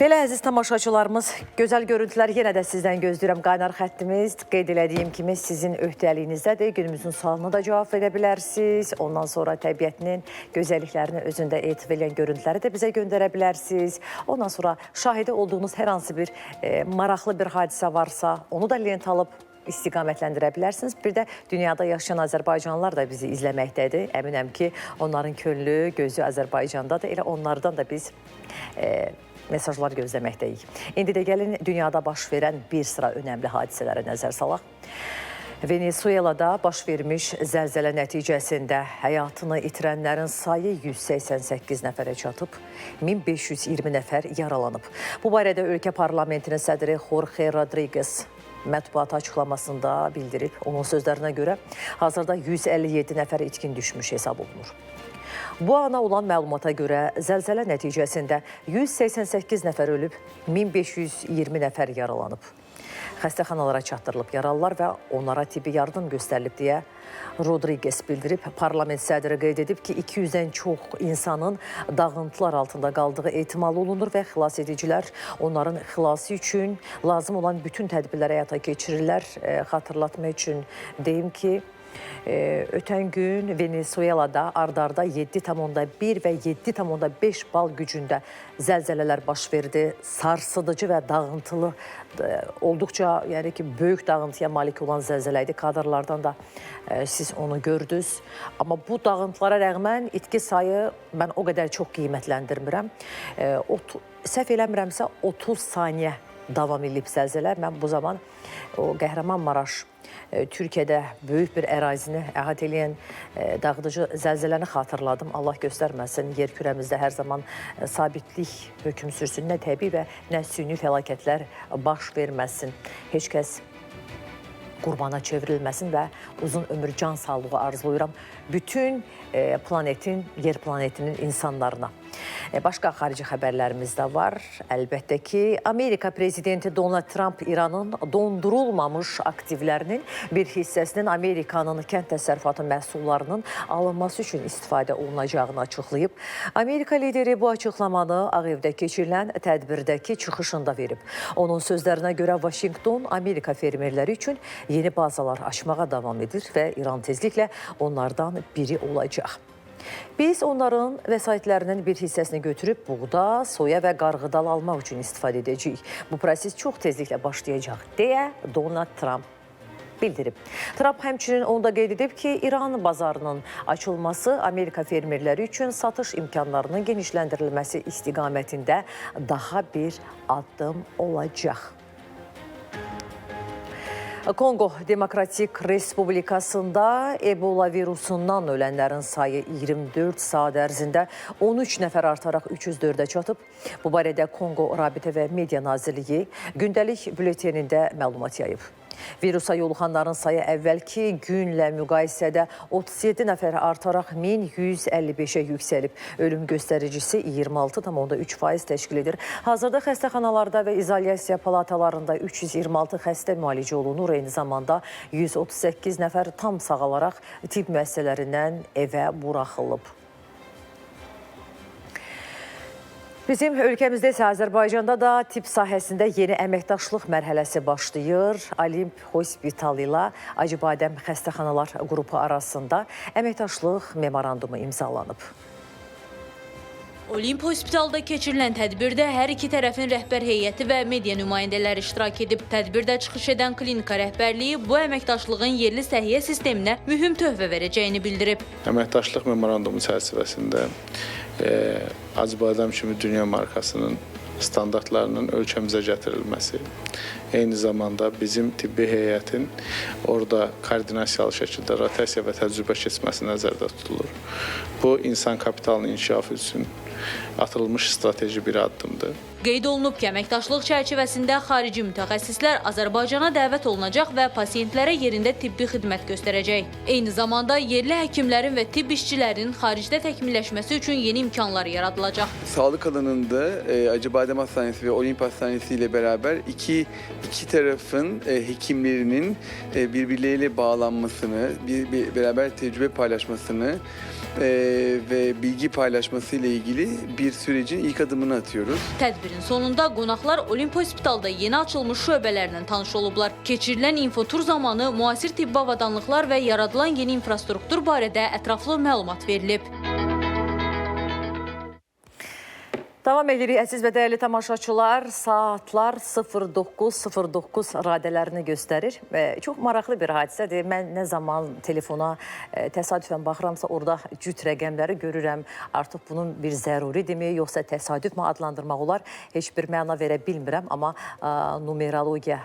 Belə əziz tamaşaçılarımız, gözəl görüntülər yenə də sizdən gözləyirəm. Qaynar xəttimiz qeyd elədiyim kimi sizin öhdəliyinizdədir. Günümüzün sualına da cavab verə bilərsiniz. Ondan sonra təbiətinin gözəlliklərini özündə etif edən görüntüləri də bizə göndərə bilərsiniz. Ondan sonra şahidi olduğunuz hər hansı bir maraqlı bir hadisə varsa, onu da lent alıb istiqamətləndirə bilərsiniz. Bir də dünyada yaşayan Azərbaycanlılar da bizi izləməkdədir. Əminəm ki, onların könlü, gözü Azərbaycandadır. Elə onlardan da biz mesajlar gözləməkdəyik. İndi də gəlin dünyada baş verən bir sıra önəmli hadisələrə nəzər salaq. Venezuelada baş vermiş zəlzələ nəticəsində həyatını itirənlərin sayı 188 nəfərə çatıb, 1520 nəfər yaralanıb. Bu barədə ölkə parlamentinin sədri Jorge Rodriguez mətbuat açıqlamasında bildirib. Onun sözlərinə görə hazırda 157 nəfər itkin düşmüş hesab olunur. Bu ana olan məlumata görə zəlzələ nəticəsində 188 nəfər ölüb, 1520 nəfər yaralanıb. Xəstəxanalara çatdırılıb yaralılar və onlara tibbi yardım göstərilib deyə Rodriguez bildirib. Parlament sədri qeyd edib ki, 200-dən çox insanın dağıntılar altında qaldığı ehtimal olunur və xilas edicilər onların xilası üçün lazım olan bütün tədbirləri həyata keçirirlər. Xatırlatmaq üçün deyim ki, ötən gün Venezuelada ard-arda 7,1 və 7,5 bal gücündə zəlzələlər baş verdi. Sarsıdıcı və dağıntılı, olduqca böyük dağıntıya malik olan zəlzələ idi. Kadrlardan da siz onu gördünüz. Amma bu dağıntılara rəğmən itki sayı mən o qədər çox qiymətləndirmirəm. Səhv eləmirəmsə 30 saniyə davam edib zəlzələ. Mən bu zaman o Qəhrəmanmaraş Türkiyədə böyük bir ərazini əhatə edən dağıdıcı zəlzələni xatırladım. Allah göstərməsin, yer kürəmizdə hər zaman sabitlik hökm sürsün. Nə təbii və nə süni fəlakətlər baş verməsin. Heç kəs qurbana çevrilməsin və uzun ömür, can sağlığı arzulayıram bütün planetin, yer planetinin insanlarına. Başqa xarici xəbərlərimiz də var. Əlbəttə ki, Amerika prezidenti Donald Trump İranın dondurulmamış aktivlərinin bir hissəsinin Amerikanın kənd təsərrüfatı məhsullarının alınması üçün istifadə olunacağını açıqlayıb. Amerika lideri bu açıqlamanı Ağ Evdə keçirilən tədbirdəki çıxışında verib. Onun sözlərinə görə Vaşinqton Amerika fermerləri üçün yeni bazalar açmağa davam edir və İran tezliklə onlardan biri olacaq. Biz onların vəsaitlərinin bir hissəsini götürüb buğda, soya və qarğıdal almaq üçün istifadə edəcəyik. Bu proses çox tezliklə başlayacaq, deyə Donald Trump bildirib. Trump həmçinin onu da qeyd edib ki, İran bazarının açılması Amerika fermerləri üçün satış imkanlarının genişləndirilməsi istiqamətində daha bir addım olacaq. Kongo Demokratik Respublikasında Ebola virusundan ölənlərin sayı 24 saat ərzində 13 nəfər artaraq 304-ə çatıb. Bu barədə Kongo Rabitə və Media Nazirliyi gündəlik bültenində məlumat yayıb. Virusa yoluxanların sayı əvvəlki günlə müqayisədə 37 nəfər artaraq 1155-ə yüksəlib. Ölüm göstəricisi 26,3% təşkil edir. Hazırda xəstəxanalarda və izolyasiya palatalarında 326 xəstə müalicə olunur. Eyni zamanda 138 nəfər tam sağalaraq tibb müəssisələrindən evə buraxılıb. Bizim ölkəmizdə isə Azərbaycanda da tibb sahəsində yeni əməkdaşlıq mərhələsi başlayır. Olimp Hospital ilə Acıbadəm xəstəxanalar qrupu arasında əməkdaşlıq memorandumu imzalanıb. Olimp Hospitalda keçirilən tədbirdə hər iki tərəfin rəhbər heyəti və media nümayəndələri iştirak edib. Tədbirdə çıxış edən klinika rəhbərliyi bu əməkdaşlığın yerli səhiyyə sisteminə mühüm töhfə verəcəyini bildirib. Əməkdaşlıq memorandumu çərçivəsində Acıbadəm kimi dünya markasının standartlarının ölkəmizə gətirilməsi, eyni zamanda bizim tibbi heyətin orada koordinasiyalı şəkildə rotasiya və təcrübə keçməsi nəzərdə tutulur. Bu, insan kapitalının inkişafı üçün atılmış strateji bir addımdır. Qeyd olunub ki, əməkdaşlıq çərçivəsində xarici mütəxəssislər Azərbaycana dəvət olunacaq və pasiyentlərə yerində tibbi xidmət göstərəcək. Eyni zamanda yerli həkimlərin və tibb işçilərinin xaricdə təkmilləşməsi üçün yeni imkanlar yaradılacaq. Sağlık alanında Acıbadem Hastanesi ve Olimp Hastanesi ile beraber iki tarafın hekimlerinin birbirleriyle bağlanmasını, beraber tecrübe paylaşmasını ve bilgi paylaşması ile ilgili bir sürecin ilk adımını atıyoruz. Tədbirin sonunda qonaqlar Olimp Hospitalda yeni açılmış şöbələrlə tanış olublar. Keçirilən infotur zamanı müasir tibbi avadanlıqlar və yaradılan yeni infrastruktur barədə ətraflı məlumat verilib. Davam edirik, əziz və dəyərli tamaşaçılar. Saatlar 09:09 radələrini göstərir. Çox maraqlı bir hadisədir. Mən nə zaman telefona təsadüfən baxıramsa, orada cüt rəqəmləri görürəm. Artıq bunun bir zəruridirmi, yoxsa təsadüfmü adlandırmaq olar? Heç bir məna verə bilmirəm. Amma numerologiya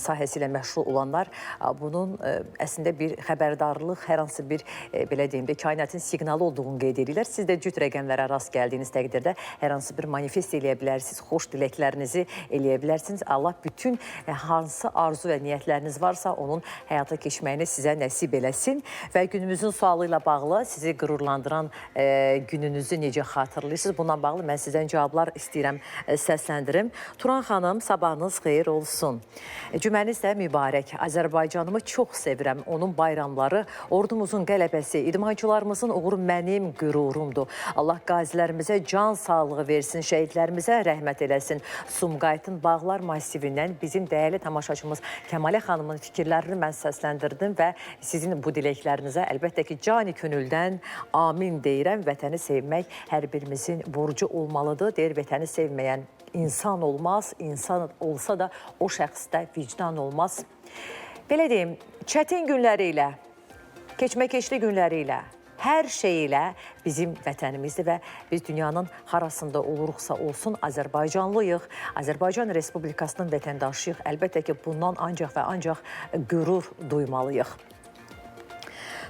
sahəsi ilə məşğul olanlar bunun əslində bir xəbərdarlıq, hər hansı bir, belə deyim də, kainatın siqnalı olduğunu qeyd edirlər. Siz də cüt rəqəmlərə rast gəldiyiniz təqdirdə hər hansı bir manifest eləyə bilərsiniz, xoş diləklərinizi eləyə bilərsiniz. Allah bütün hansı arzu və niyyətləriniz varsa, onun həyata keçməyini sizə nəsib eləsin. Və günümüzün sualı ilə bağlı sizi qürurlandıran gününüzü necə xatırlayırsınız? Bundan bağlı mən sizdən cavablar istəyirəm, səsləndirim. Turan xanım, sabahınız xeyir olsun. Cüməniz də mübarək. Azərbaycanımı çox sevirəm. Onun bayramları, ordumuzun qələbəsi, idmançılarımızın uğuru mənim qürurumdur. Allah qazilərimizə can sağlığı versin, şəhidlərimizə rəhmət eləsin. Sumqayıtın Bağlar Masivindən bizim dəyərli tamaşaçımız Kəmalə xanımın fikirlərini mən səsləndirdim və sizin bu diləklərinizə əlbəttə ki, cani könüldən amin deyirəm. Vətəni sevmək hər birimizin borcu olmalıdır. Deyir, vətəni sevməyən insan olmaz, insan olsa da o şəxsdə vicdan olmaz. Belə deyim, çətin günləri ilə, keçməkeşli günləri ilə, hər şey ilə bizim vətənimizdir və biz dünyanın harasında oluruqsa olsun Azərbaycanlıyıq. Azərbaycan Respublikasının vətəndaşıyıq. Əlbəttə ki, bundan ancaq və ancaq qürur duymalıyıq.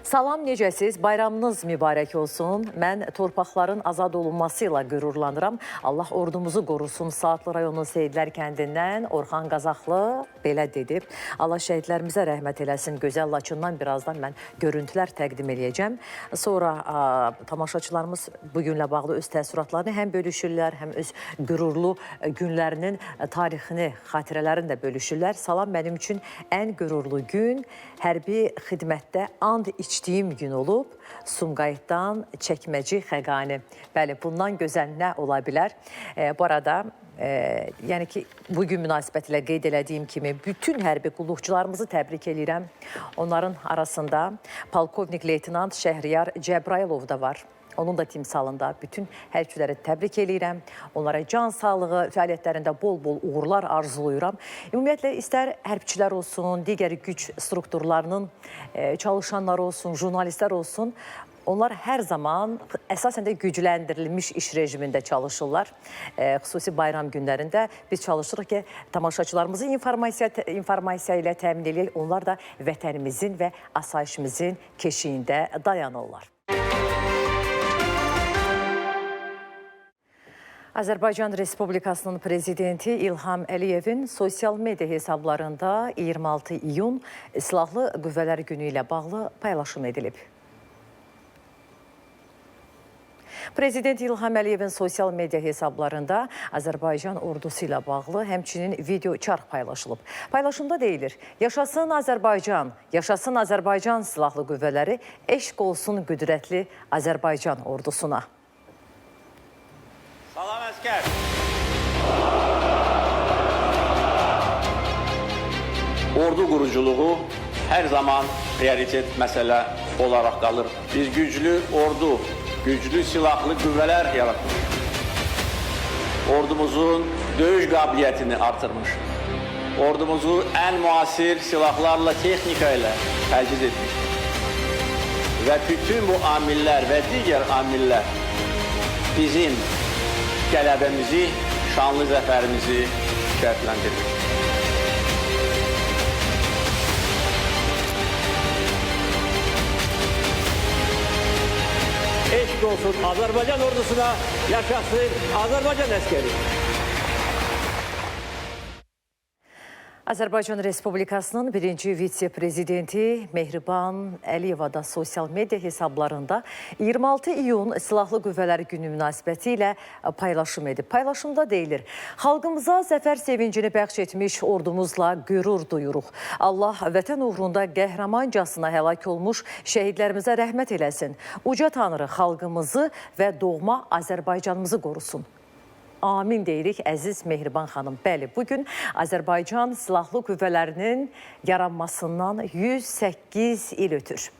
Salam, necəsiz? Bayramınız mübarək olsun. Mən torpaqların azad olunması ilə qürurlanıram. Allah ordumuzu qorusun. Saatlı rayonu Seyidlər kəndindən Orxan Qazaxlı belə dedi. Allah şəhidlərimizə rəhmət eləsin. Gözəl Laçından birazdan mən görüntülər təqdim eləyəcəm. Sonra tamaşaçılarımız bugünlə bağlı öz təəssüratlarını həm bölüşürlər, həm öz qürurlu günlərinin tarixini, xatirələrini də bölüşürlər. Salam, mənim üçün ən qürurlu gün hərbi xidmətdə and içdiyim gün olub. Sumqayıtdan Çəkməci Xəqani. Bəli, bundan gözəl nə ola bilər? Bu arada, yəni ki, bugün münasibətilə qeyd elədiyim kimi bütün hərbi qulluqçularımızı təbrik edirəm. Onların arasında polkovnik leytenant Şəhriyar Cəbrailov da var. Onun da timsalında bütün hərbçiləri təbrik edirəm. Onlara can sağlığı, fəaliyyətlərində bol-bol uğurlar arzuluyuram. Ümumiyyətlə, istər hərbçilər olsun, digər güc strukturlarının çalışanları olsun, jurnalistlər olsun, Onlar hər zaman əsasən də gücləndirilmiş iş rejimində çalışırlar. Xüsusi bayram günlərində biz çalışırıq ki, tamaşaçılarımızı informasiya ilə təmin edək. Onlar da vətənimizin və asayişimizin keşiyində dayanırlar. Azərbaycan Respublikasının prezidenti İlham Əliyevin sosial media hesablarında 26 iyun Silahlı Qüvvələr Günü ilə bağlı paylaşım edilib. Prezident İlham Əliyevin sosial media hesablarında Azərbaycan ordusu ilə bağlı həmçinin video çarx paylaşılıb. Paylaşımda deyilir, yaşasın Azərbaycan, yaşasın Azərbaycan Silahlı Qüvvələri, eşq olsun qüdrətli Azərbaycan ordusuna. Salam əskər. Ordu quruculuğu hər zaman prioritet məsələ olaraq qalır. Biz güclü ordu, güclü silahlı qüvvələr yaratmışıq. Ordumuzun döyüş qabiliyyətini artırmışıq. Ordumuzu ən müasir silahlarla, texnika ilə təchiz etmişik. Və bütün bu amillər və digər amillər bizim qələbəmizi, şanlı zəfərimizi şərtləndirir. Eşq olsun Azərbaycan ordusuna, yaşasın Azərbaycan əskəri. Azərbaycan Respublikasının birinci vitse-prezidenti Mehriban Əliyeva da sosial media hesablarında 26 iyun Silahlı Qüvvələr Günü münasibəti ilə paylaşım edib. Paylaşımda deyilir, xalqımıza zəfər sevincini bəxş etmiş ordumuzla qürur duyuruq. Allah vətən uğrunda qəhrəmancasına həlak olmuş şəhidlərimizə rəhmət eləsin. Uca Tanrı xalqımızı və doğma Azərbaycanımızı qorusun. Amin deyirik, əziz Mehriban xanım. Bəli, bugün Azərbaycan Silahlı Qüvvələrinin yaranmasından 108 il ötür.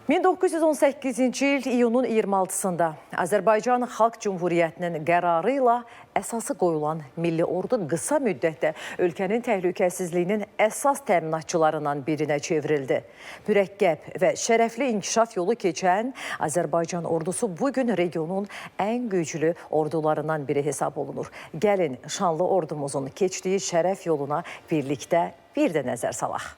1918-ci il iyunun 26-sında Azərbaycan Xalq Cümhuriyyətinin qərarı ilə əsası qoyulan milli ordu qısa müddətdə ölkənin təhlükəsizliyinin əsas təminatçılarından birinə çevrildi. Mürəkkəb və şərəfli inkişaf yolu keçən Azərbaycan ordusu bugün regionun ən güclü ordularından biri hesab olunur. Gəlin, şanlı ordumuzun keçdiyi şərəf yoluna birlikdə bir də nəzər salaq.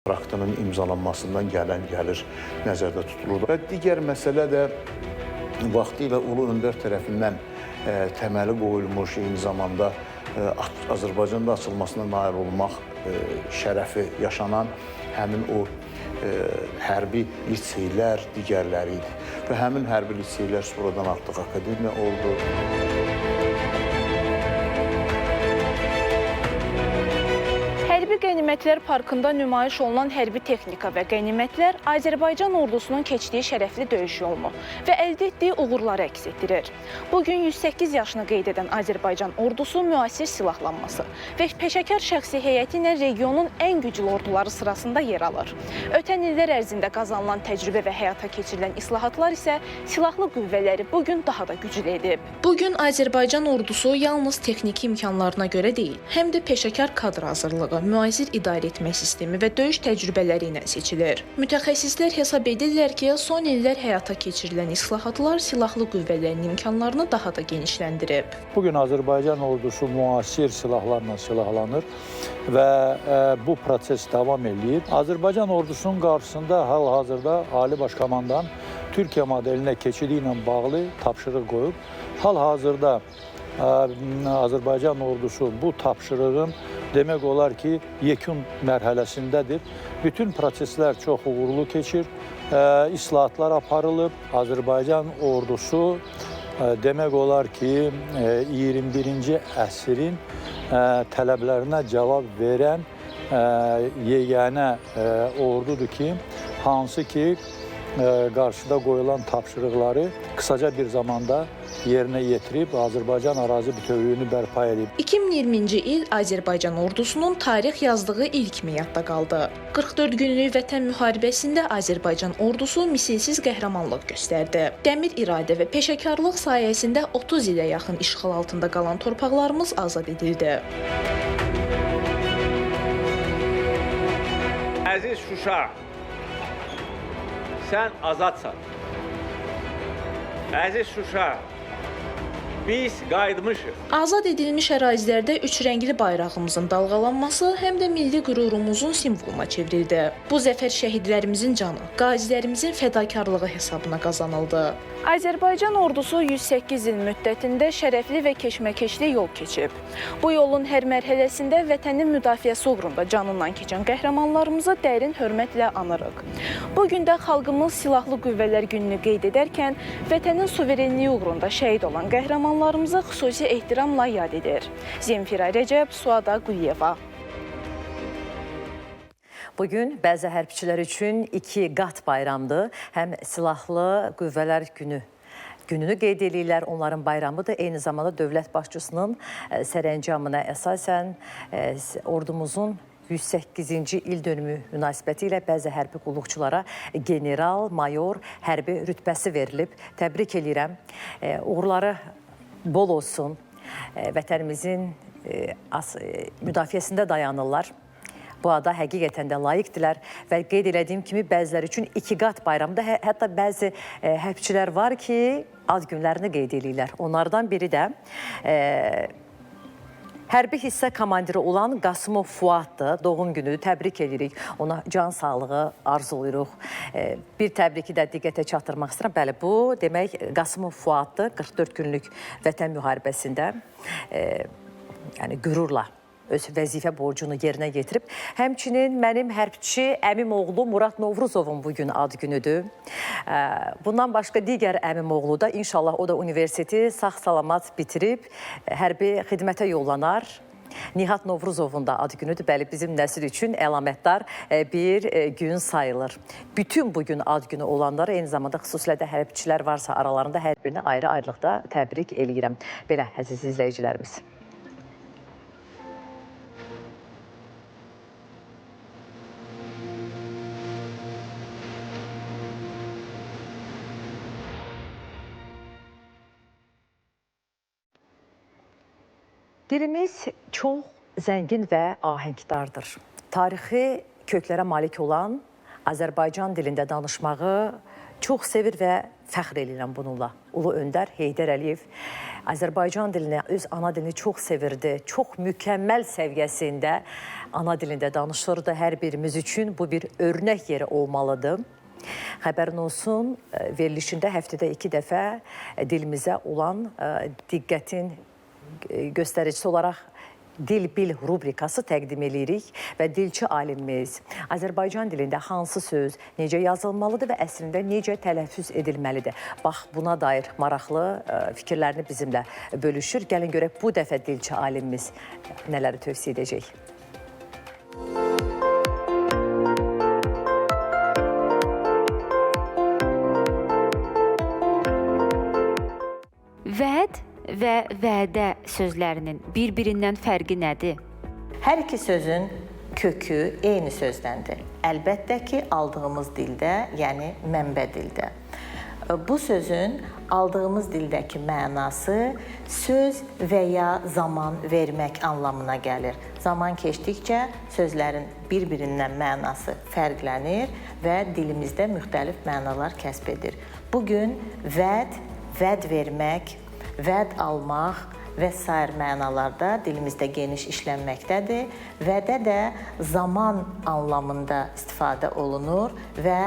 Aktının imzalanmasından gəlir nəzərdə tutulur. Və digər məsələ də vaxtilə Ulu Öndər tərəfindən təməli qoyulmuş, eyni zamanda Azərbaycanda açılmasına nail olmaq şərəfi yaşanan həmin o hərbi liseylər digərləri idi. Və həmin hərbi liseylər sonradan artıq akademiya oldu. Hərbi Qənimətlər Parkında nümayiş olunan hərbi texnika və qənimətlər Azərbaycan ordusunun keçdiyi şərəfli döyüş yolunu və əldə etdiyi uğurları əks etdirir. Bugün 108 yaşını qeyd edən Azərbaycan ordusu müasir silahlanması və peşəkar şəxsi heyəti ilə regionun ən güclü orduları sırasında yer alır. Ötən illər ərzində qazanılan təcrübə və həyata keçirilən islahatlar isə silahlı qüvvələri bugün daha da güclü edib. Bugün Azərbaycan ordusu yalnız texniki imkanlarına görə deyil, həm də peşəkar kadr hazırlığı, müasir idarə etmə sistemi və döyüş təcrübələri ilə seçilir. Mütəxəssislər hesab edirlər ki, son illər həyata keçirilən islahatlar silahlı qüvvələrin imkanlarını daha da genişləndirib. Bugün Azərbaycan ordusu müasir silahlarla silahlanır və bu proses davam edir. Azərbaycan ordusunun qarşısında hal-hazırda Ali Baş Komandan Türkiyə modelinə keçidi ilə bağlı tapşırıq qoyub. Hal-hazırda Azərbaycan ordusu bu tapşırığın demək olar ki, yekun mərhələsindədir. Bütün proseslər çox uğurlu keçir, islahatlar aparılıb. Azərbaycan ordusu demək olar ki, 21-ci əsrin tələblərinə cavab verən yeganə ordudur ki, hansı ki, qarşıda qoyulan tapşırıqları qısaca bir zamanda yerinə yetirib Azərbaycan ərazi bütövlüyünü bərpa edib. 2020-ci il Azərbaycan ordusunun tarix yazdığı ilk meyatda qaldı. 44 günlük vətən müharibəsində Azərbaycan ordusu misilsiz qəhrəmanlıq göstərdi. Dəmir iradə və peşəkarlıq sayəsində 30 ilə yaxın işğal altında qalan torpaqlarımız azad edildi. Əziz Şuşa, sən azadsan. Əziz Şuşa, biz qayıtmışıq. Azad edilmiş ərazilərdə üç rəngli bayrağımızın dalğalanması həm də milli qürurumuzun simvoluna çevrildi. Bu zəfər şəhidlərimizin canı, qazilərimizin fədakarlığı hesabına qazanıldı. Azərbaycan ordusu 108 il müddətində şərəfli və keşməkeşli yol keçib. Bu yolun hər mərhələsində vətənin müdafiəsi uğrunda canından keçən qəhrəmanlarımızı dərin hörmətlə anırıq. Bugün də xalqımız Silahlı Qüvvələr gününü qeyd edərkən vətənin suverenliyi uğrunda şəhid olan qəhrəmanlarımızı xüsusi ehtiramla yad edir. Zemfira Rəcəb, Suada Quliyeva. Bugün bəzi hərbçilər üçün 2 qat bayramdır. Həm Silahlı Qüvvələr gününü qeyd edirlər, onların bayramıdır. Eyni zamanda dövlət başçısının sərəncamına əsasən ordumuzun 108-ci il dönümü münasibəti ilə bəzi hərbi qulluqçulara general, mayor hərbi rütbəsi verilib. Təbrik edirəm. Uğurları bol olsun. Vətənimizin müdafiəsində dayanırlar. Bu ada həqiqətən də layiqdirlər və qeyd elədiyim kimi bəziləri üçün 2 qat bayramda, hətta bəzi hərbçilər var ki, ad günlərini qeyd edirlər. Onlardan biri də hərbi hissə komandiri olan Qasımov Fuaddır. Doğum günü təbrik edirik. Ona can sağlığı arzuluruq. Bir təbriki də diqqətə çatdırmaq istəyirəm. Bəli, bu demək Qasımov Fuaddır. 44 günlük vətən müharibəsində yəni qürurla öz vəzifə borcunu yerinə yetirib. Həmçinin mənim hərbçi əmim oğlu Murad Novruzovun bugün ad günüdür. Bundan başqa digər əmim oğlu da inşallah o da universiteti sağ-salamat bitirib hərbi xidmətə yollanar. Nihat Novruzovun da ad günüdür. Bəli, bizim nəsil üçün əlamətdar bir gün sayılır. Bütün bugün ad günü olanlara eyni zamanda xüsusilə də hərbçilər varsa aralarında hər birini ayrı-ayrılıqda təbrik eləyirəm. Belə, əziz izləyicilərimiz. Dilimiz çox zəngin və ahəngdardır. Tarixi köklərə malik olan Azərbaycan dilində danışmağı çox sevir və fəxr edirəm bununla. Ulu öndər Heydər Əliyev Azərbaycan dilini, öz ana dilini çox sevirdi. Çox mükəmməl səviyyəsində ana dilində danışırdı. Hər birimiz üçün bu bir örnək yeri olmalıdır. Xəbərin olsun, verilişində həftədə 2 dəfə dilimizə olan diqqətin göstəricisi olaraq Dil Bil rubrikası təqdim edirik və dilçi alimimiz Azərbaycan dilində hansı söz necə yazılmalıdır və əslində necə tələffüz edilməlidir. Bax, buna dair maraqlı fikirlərini bizimlə bölüşür. Gəlin görək bu dəfə dilçi alimimiz nələri tövsiyə edəcək. və vədə sözlərinin bir-birindən fərqi nədir? Hər iki sözün kökü eyni sözdəndir. Əlbəttə ki, aldığımız dildə, yəni mənbə dildə. Bu sözün aldığımız dildəki mənası söz və ya zaman vermək anlamına gəlir. Zaman keçdikcə sözlərin bir-birindən mənası fərqlənir və dilimizdə müxtəlif mənalar kəsb edir. Bugün vəd vermək, vəd almaq və sair mənalarda dilimizdə geniş işlənməkdədir. Vədə də zaman anlamında istifadə olunur və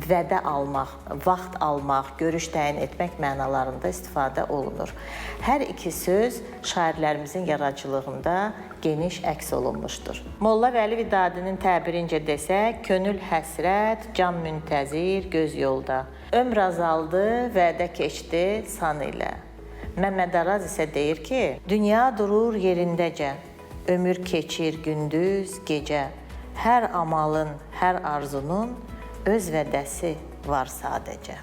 vədə almaq, vaxt almaq, görüş təyin etmək mənalarında istifadə olunur. Hər iki söz şairlərimizin yaradıcılığında geniş əks olunmuşdur. Molla Vəli Vidadinin təbirincə desək, könül həsrət, can müntəzir, göz yolda. Ömr azaldı, vədə keçdi san ilə. Məmməd Araz isə deyir ki, dünya durur yerindəcə, ömür keçir gündüz, gecə. Hər amalın, hər arzunun öz vədəsi var sadəcə.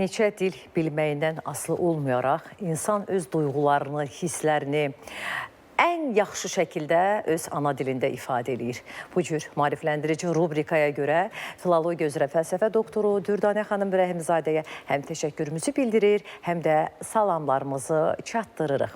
Neçə dil bilməyindən asılı olmayaraq, insan öz duyğularını, hisslərini ən yaxşı şəkildə öz ana dilində ifadə edir. Bu cür maarifləndirici rubrikaya görə filologiya üzrə fəlsəfə doktoru Dürdanə xanım Rəhimzadəyə həm təşəkkürümüzü bildirir, həm də salamlarımızı çatdırırıq.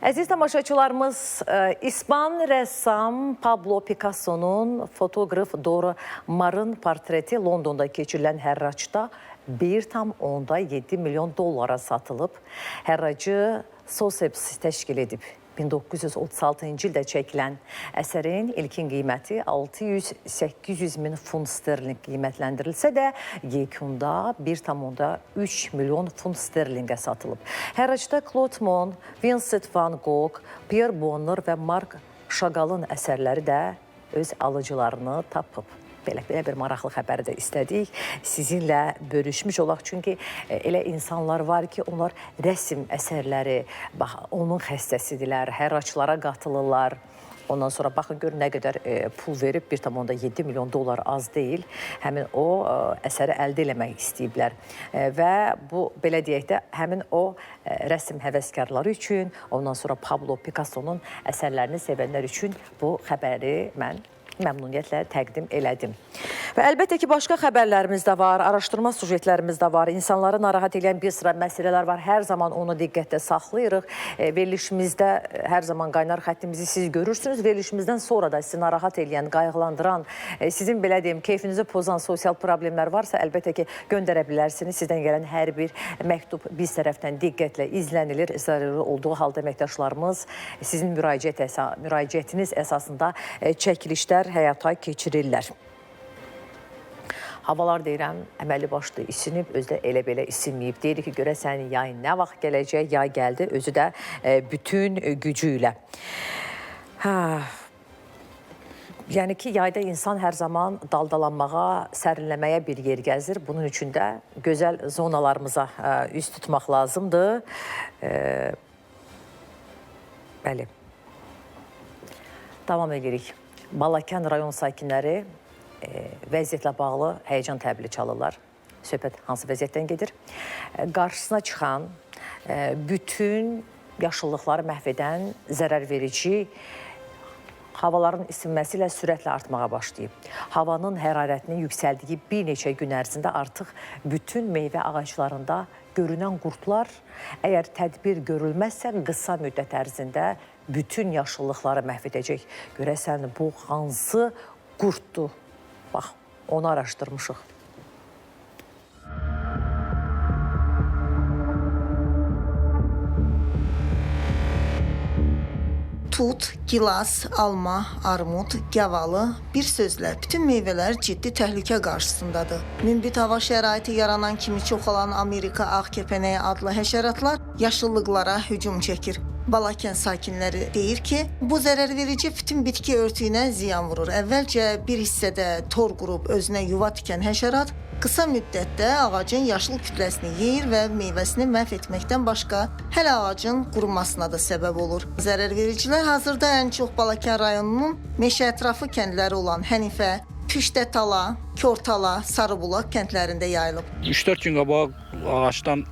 Əziz tamaşaçılarımız, İspan rəssam Pablo Picasso'nun fotoqraf Dora Mar'ın portreti Londonda keçirilən hərraçda 1,7 milyon dollara satılıb. Hərracı Sotheby's təşkil edib. 1936-cı ildə çəkilən əsərin ilkin qiyməti 600-800 min funt sterling qiymətləndirilsə də, yekunda 1,3 milyon funt sterlingə satılıb. Hərracda Claude Monet, Vincent van Gogh, Pierre Bonner və Marc Chagall'ın əsərləri də öz alıcılarını tapıb. Belə bir maraqlı xəbəri də istədik. Sizinlə bölüşmüş olaq. Çünki elə insanlar var ki, onlar rəsm əsərləri, onun xəstəsidirlər, hərraçlara qatılırlar. Ondan sonra baxın, görün nə qədər pul verib, 1,7 milyon dollar az deyil. Həmin o əsəri əldə eləmək istəyiblər. Və bu, belə deyək də, həmin o rəsm həvəskarları üçün, ondan sonra Pablo Picasso'nun əsərlərini sevənlər üçün bu xəbəri mən məmnuniyyətlə təqdim elədim. Və əlbəttə ki, başqa xəbərlərimiz də var, araşdırma sujetlərimiz də var, insanları narahat edən bir sıra məsələlər var. Hər zaman onu diqqətdə saxlayırıq. Verilişimizdə hər zaman qaynar xəttimizi siz görürsünüz. Verilişimizdən sonra da sizi narahat edən, qayğılandıran, sizin belə deyim, keyfinizi pozan sosial problemlər varsa, əlbəttə ki, göndərə bilərsiniz. Sizdən gələn hər bir məktub biz tərəfdən diqqətlə izlənilir. Zəruri olduğu halda əməkdaşlarımız sizin müraciətiniz əsasında çəkilişlər həyata keçirirlər. Havalar deyirəm, əməli başlı isinib, özü də elə-belə isinməyib. Deyirik ki, görəsən yay nə vaxt gələcək, yay gəldi, özü də bütün gücü ilə. Yəni ki, yayda insan hər zaman daldalanmağa, sərinləməyə bir yer gəzir. Bunun üçün də gözəl zonalarımıza üz tutmaq lazımdır. Bəli. Davam edirik. Balakən rayon sakinləri vəziyyətlə bağlı həyəcan təbili çalırlar. Söhbət hansı vəziyyətdən gedir? Qarşısına çıxan, bütün yaşıllıqları məhv edən zərər verici havaların isinməsi ilə sürətlə artmağa başlayıb. Havanın hərarətinin yüksəldiyi bir neçə gün ərzində artıq bütün meyvə ağaclarında görünən qurdlar, əgər tədbir görülməzsə, qısa müddət ərzində bütün yaşıllıqları məhv edəcək. Görəsən, bu hansı qurddur? Bax, onu araşdırmışıq. Tut, gilas, alma, armud, gavalı, bir sözlə bütün meyvələr ciddi təhlükə qarşısındadır. Münbit hava şəraiti yaranan kimi çoxalan Amerika ağ kəpənəyi adlı həşəratlar yaşıllıqlara hücum çəkir. Balakən sakinləri deyir ki, bu zərərverici bütün bitki örtüyünə ziyan vurur. Əvvəlcə bir hissədə tor qurub özünə yuva tikən həşərat qısa müddətdə ağacın yaşıl kütləsini yeyir və meyvəsini məhv etməkdən başqa hələ ağacın qurumasına da səbəb olur. Zərərvericilər hazırda ən çox Balakən rayonunun meşə ətrafı kəndləri olan Hənifə, Püştətala, Kortala, Sarıbulaq kəndlərində yayılıb. 3-4 gün qabaq ağacdan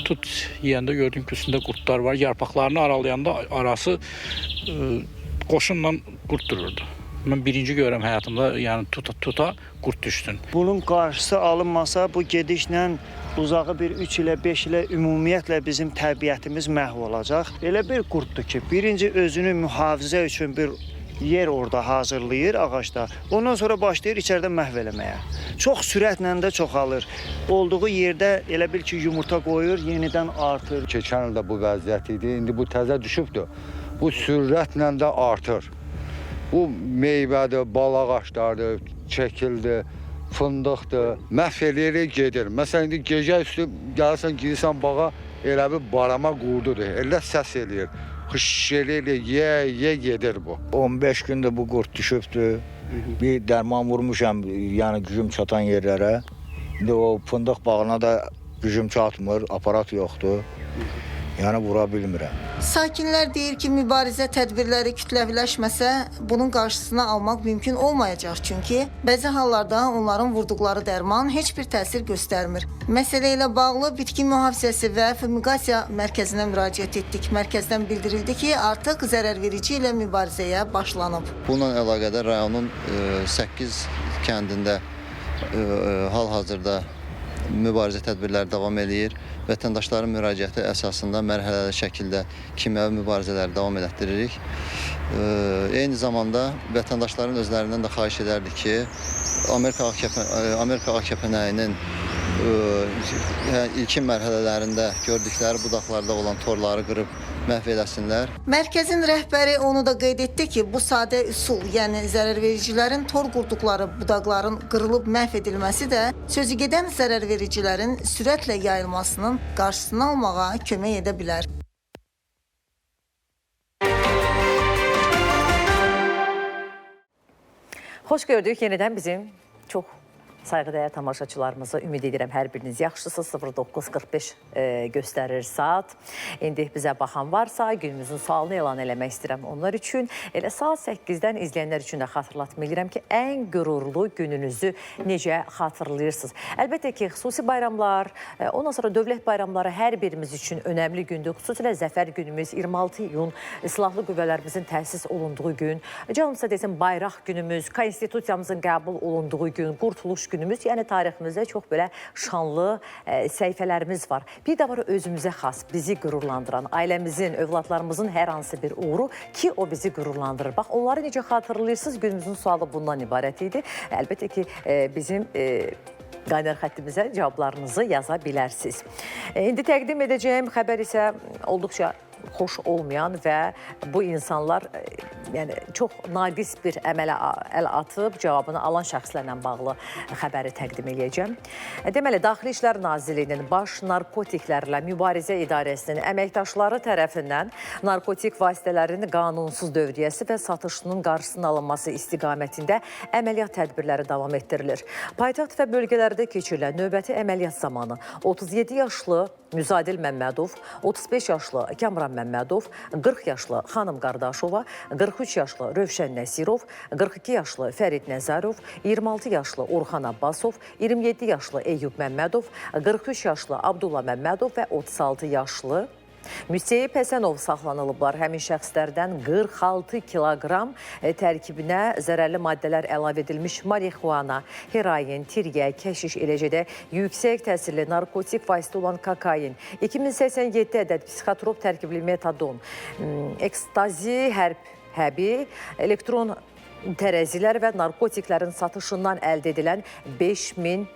tut yeyəndə gördüm ki, üstündə qurtlar var. Yarpaqlarını aralayanda arası qoşunla qurt dururdu. Mən birinci görürəm həyatımda, yəni tuta qurt düşsün. Bunun qarşısı alınmasa bu gedişlə uzağı bir 3 ilə 5 ilə ümumiyyətlə bizim təbiətimiz məhv olacaq. Elə bir qurtdur ki, birinci özünü mühafizə üçün bir yer orada hazırlayır ağacda. Ondan sonra başlayır içəridə məhv eləməyə. Çox sürətlə də çoxalır. Olduğu yerdə elə bil ki, yumurta qoyur, yenidən artır. Keçən ildə bu vəziyyət idi, indi bu təzə düşübdür. Bu sürətlə də artır. Bu meyvədir, bal ağaclardır, çəkildir, fındıqdır. Məhv eləyərək gedir. Məsələn, indi gecə üstü gəlirsən, girirsən bağa, elə bir barama qurdudur. Elə səs eləyir. Xış eləyir, ye gedir bu. 15 gündür bu qurt düşübdür. Bir dərman vurmuşam, yəni gücüm çatan yerlərə. İndi o fındıq bağına da gücüm çatmır, aparat yoxdur. Yəni vura bilmirəm. Sakinlər deyir ki, mübarizə tədbirləri kütləviləşməsə, bunun qarşısını almaq mümkün olmayacaq. Çünki bəzi hallarda onların vurduqları dərman heç bir təsir göstərmir. Məsələ ilə bağlı bitki mühafizəsi və fumigasiya mərkəzinə müraciət etdik. Mərkəzdən bildirildi ki, artıq zərərverici ilə mübarizəyə başlanıb. Bununla əlaqədar rayonun 8 kəndində hal-hazırda mübarizə tədbirləri davam edir. Vətəndaşların müraciəti əsasında mərhələli şəkildə kimyəvi mübarizələri davam elətdiririk. Eyni zamanda vətəndaşların özlərindən də xahiş edərdik ki, Amerika ağ kəpənəyinin ilkin mərhələlərində gördükləri budaqlarda olan torları qırıb məhv eləsinlər. Mərkəzin rəhbəri onu da qeyd etdi ki, bu sadə üsul, yəni zərərvericilərin tor qurduqları budaqların qırılıb məhv edilməsi də sözü gedən zərərvericilərin sürətlə yayılmasının qarşısını almağa kömək edə bilər. Xoş gördük yenidən bizim çox sayğıdəyər tamaşaçılarımıza. Ümid edirəm hər biriniz yaxşısınız. 09:45 göstərir saat. İndi bizə baxan varsa günümüzün sualını elan eləmək istəyirəm onlar üçün. Elə saat 8-dən izləyənlər üçün də xatırlatma edirəm ki, ən qürurlu gününüzü necə xatırlayırsınız. Əlbəttə ki, xüsusi bayramlar, ondan sonra dövlət bayramları hər birimiz üçün önəmli gündür. Xüsusilə Zəfər günümüz 26 iyun silahlı qüvvələrimizin təsis olunduğu gün, canımıza desin bayraq günümüz, konstitusiyamızın qəbul olunduğu gün, qurtuluş günümüz, yəni tariximizdə çox belə şanlı səhifələrimiz var. Bir də var özümüzə xas, bizi qürurlandıran, ailəmizin, övladlarımızın hər hansı bir uğuru ki, o bizi qürurlandırır. Bax, onları necə xatırlayırsınız? Günümüzün sualı bundan ibarət idi. Əlbəttə ki, bizim qaynar xəttimizə cavablarınızı yaza bilərsiniz. İndi təqdim edəcəyim xəbər isə olduqca xoş olmayan və bu insanlar yəni çox naqis bir əmələ əl atıb cavabını alan şəxslərlə bağlı xəbəri təqdim edəcəm. Deməli, Daxili İşlər Nazirliyinin Baş Narkotiklərlə Mübarizə İdarəsinin əməkdaşları tərəfindən narkotik vasitələrin qanunsuz dövriyyəsi və satışının qarşısının alınması istiqamətində əməliyyat tədbirləri davam etdirilir. Paytaxt və bölgələrdə keçirilən növbəti əməliyyat zamanı 37 yaşlı Müzadil Məmmədov, 35 yaşlı Kamran Məmmədov, 40 yaşlı Xanım Qardaşova, 43 yaşlı Rövşən Nəsirov, 42 yaşlı Fərid Nəzərov, 26 yaşlı Orxan Abbasov, 27 yaşlı Eyyub Məmmədov, 43 yaşlı Abdullah Məmmədov və 36 yaşlı Müseyib Həsənov saxlanılıblar. Həmin şəxslərdən 46 kiloqram tərkibinə zərərli maddələr əlavə edilmiş marixuana, heroin, tiryə, kəşiş, eləcə də yüksək təsirli narkotik vasitə olan kokain, 2087 ədəd psixotrop tərkibli metadon, ekstazi, həbi, elektron tərəzilər və narkotiklərin satışından əldə edilən 5000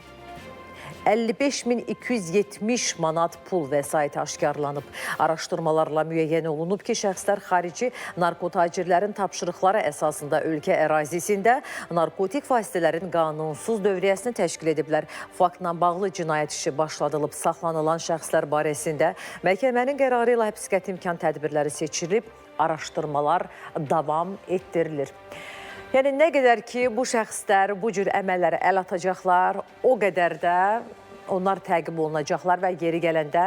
55.270 manat pul vəsait aşkarlanıb. Araşdırmalarla müəyyən olunub ki, şəxslər xarici narkotacirlərin tapşırıqları əsasında ölkə ərazisində narkotik vasitələrin qanunsuz dövriyyəsini təşkil ediblər. Faktla bağlı cinayət işi başladılıb. Saxlanılan şəxslər barəsində məhkəmənin qərarı ilə həbs qəti imkan tədbirləri seçilib, araşdırmalar davam etdirilir. Yəni, nə qədər ki, bu şəxslər bu cür əməllərə əl atacaqlar, o qədər də onlar təqib olunacaqlar və geri gələndə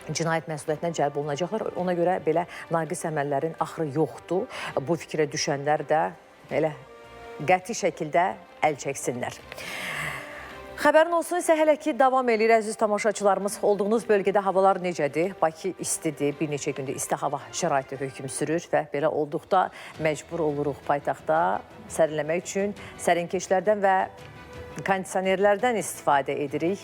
cinayət məsuliyyətinə cəlb olunacaqlar. Ona görə belə naqis əməllərin axırı yoxdur. Bu fikrə düşənlər də elə qəti şəkildə əl çəksinlər. Xəbərin olsun isə hələ ki davam edir əziz tamaşaçılarımız. Olduğunuz bölgədə havalar necədir? Bakı istidir, bir neçə gündə isti hava şəraiti hökm sürür və belə olduqda məcbur oluruq paytaxtda sərinləmək üçün sərinkeşlərdən və kondisionerlərdən istifadə edirik.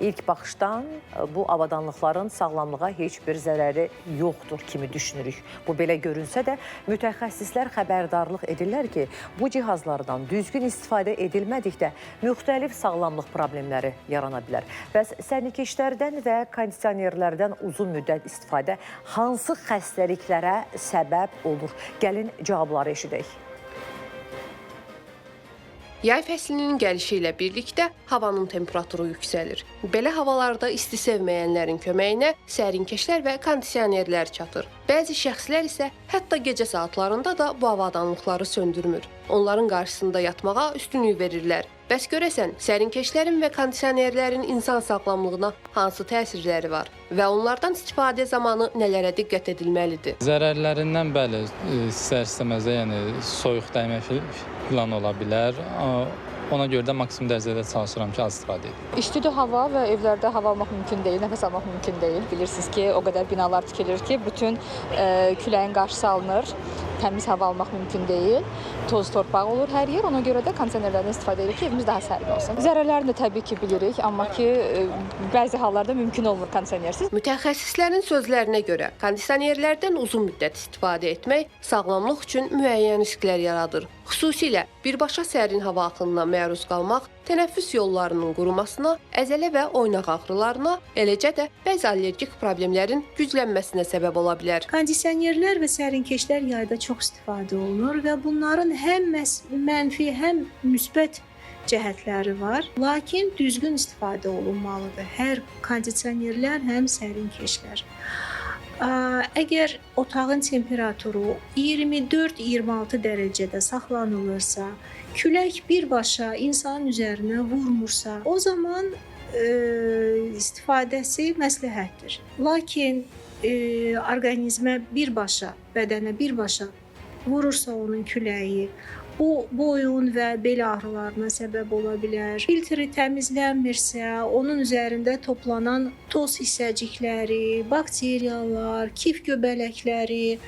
İlk baxışdan bu avadanlıqların sağlamlığa heç bir zərəri yoxdur kimi düşünürük. Bu belə görünsə də mütəxəssislər xəbərdarlıq edirlər ki, bu cihazlardan düzgün istifadə edilmədikdə müxtəlif sağlamlıq problemləri yarana bilər. Bəs sərnikeşlərdən və kondisionerlərdən uzun müddət istifadə hansı xəstəliklərə səbəb olur? Gəlin cavabları eşidək. Yay fəslinin gəlişi ilə birlikdə havanın temperaturu yüksəlir. Belə havalarda isti sevməyənlərin köməyinə sərinkeşlər və kondisionerlər çatır. Bəzi şəxslər isə hətta gecə saatlarında da bu avadanlıqları söndürmür. Onların qarşısında yatmağa üstünlük verirlər. Bəs görəsən, sərinkeşlərin və kondisionerlərin insan sağlamlığına hansı təsirləri var və onlardan istifadə zamanı nələrə diqqət edilməlidir? Zərərlərindən bəli, istər-istəməzdə yəni soyuq dəymə filan ola bilər. Ona görə də maksimum dərəcədə çalışıram ki, az istifadə edim. İstidir hava və evlərdə hava almaq mümkün deyil, nəfəs almaq mümkün deyil. Bilirsiniz ki, o qədər binalar tikilir ki, bütün küləyin qarşısı alınır. Təmiz hava almaq mümkün deyil. Toz torpaq olur hər yer. Ona görə də kondisionerlərdən istifadə edirik ki, evimiz daha sərin olsun. Zərərlərini də təbii ki bilirik, amma ki bəzi hallarda mümkün olmur kondisionersiz. Mütəxəssislərin sözlərinə görə kondisionerlərdən uzun müddət istifadə etmək sağlamlıq üçün müəyyən risklər yaradır. Xüsusilə birbaşa sərin hava axınına məruz qalmaq tənəffüs yollarının qurumasına, əzələ və oynaq ağrılarına, eləcə də bəzi allergik problemlərin güclənməsinə səbəb ola bilər. Kondisionerlər və sərinkeşlər yayda çox istifadə olunur və bunların həm mənfi, həm müsbət cəhətləri var. Lakin düzgün istifadə olunmalıdır. Hər kondisionerlər, həm sərinkeşlər. Əgər otağın temperaturu 24-26 dərəcədə saxlanılırsa, külək birbaşa insanın üzərinə vurmursa, o zaman istifadəsi məsləhətdir. Lakin orqanizmə birbaşa, bədənə birbaşa vurursa onun küləyi, bu boyun və bel ağrılarına səbəb ola bilər. Filtri təmizlənmirsə, onun üzərində toplanan toz hissəcikləri, bakteriyalar, kif göbələkləri,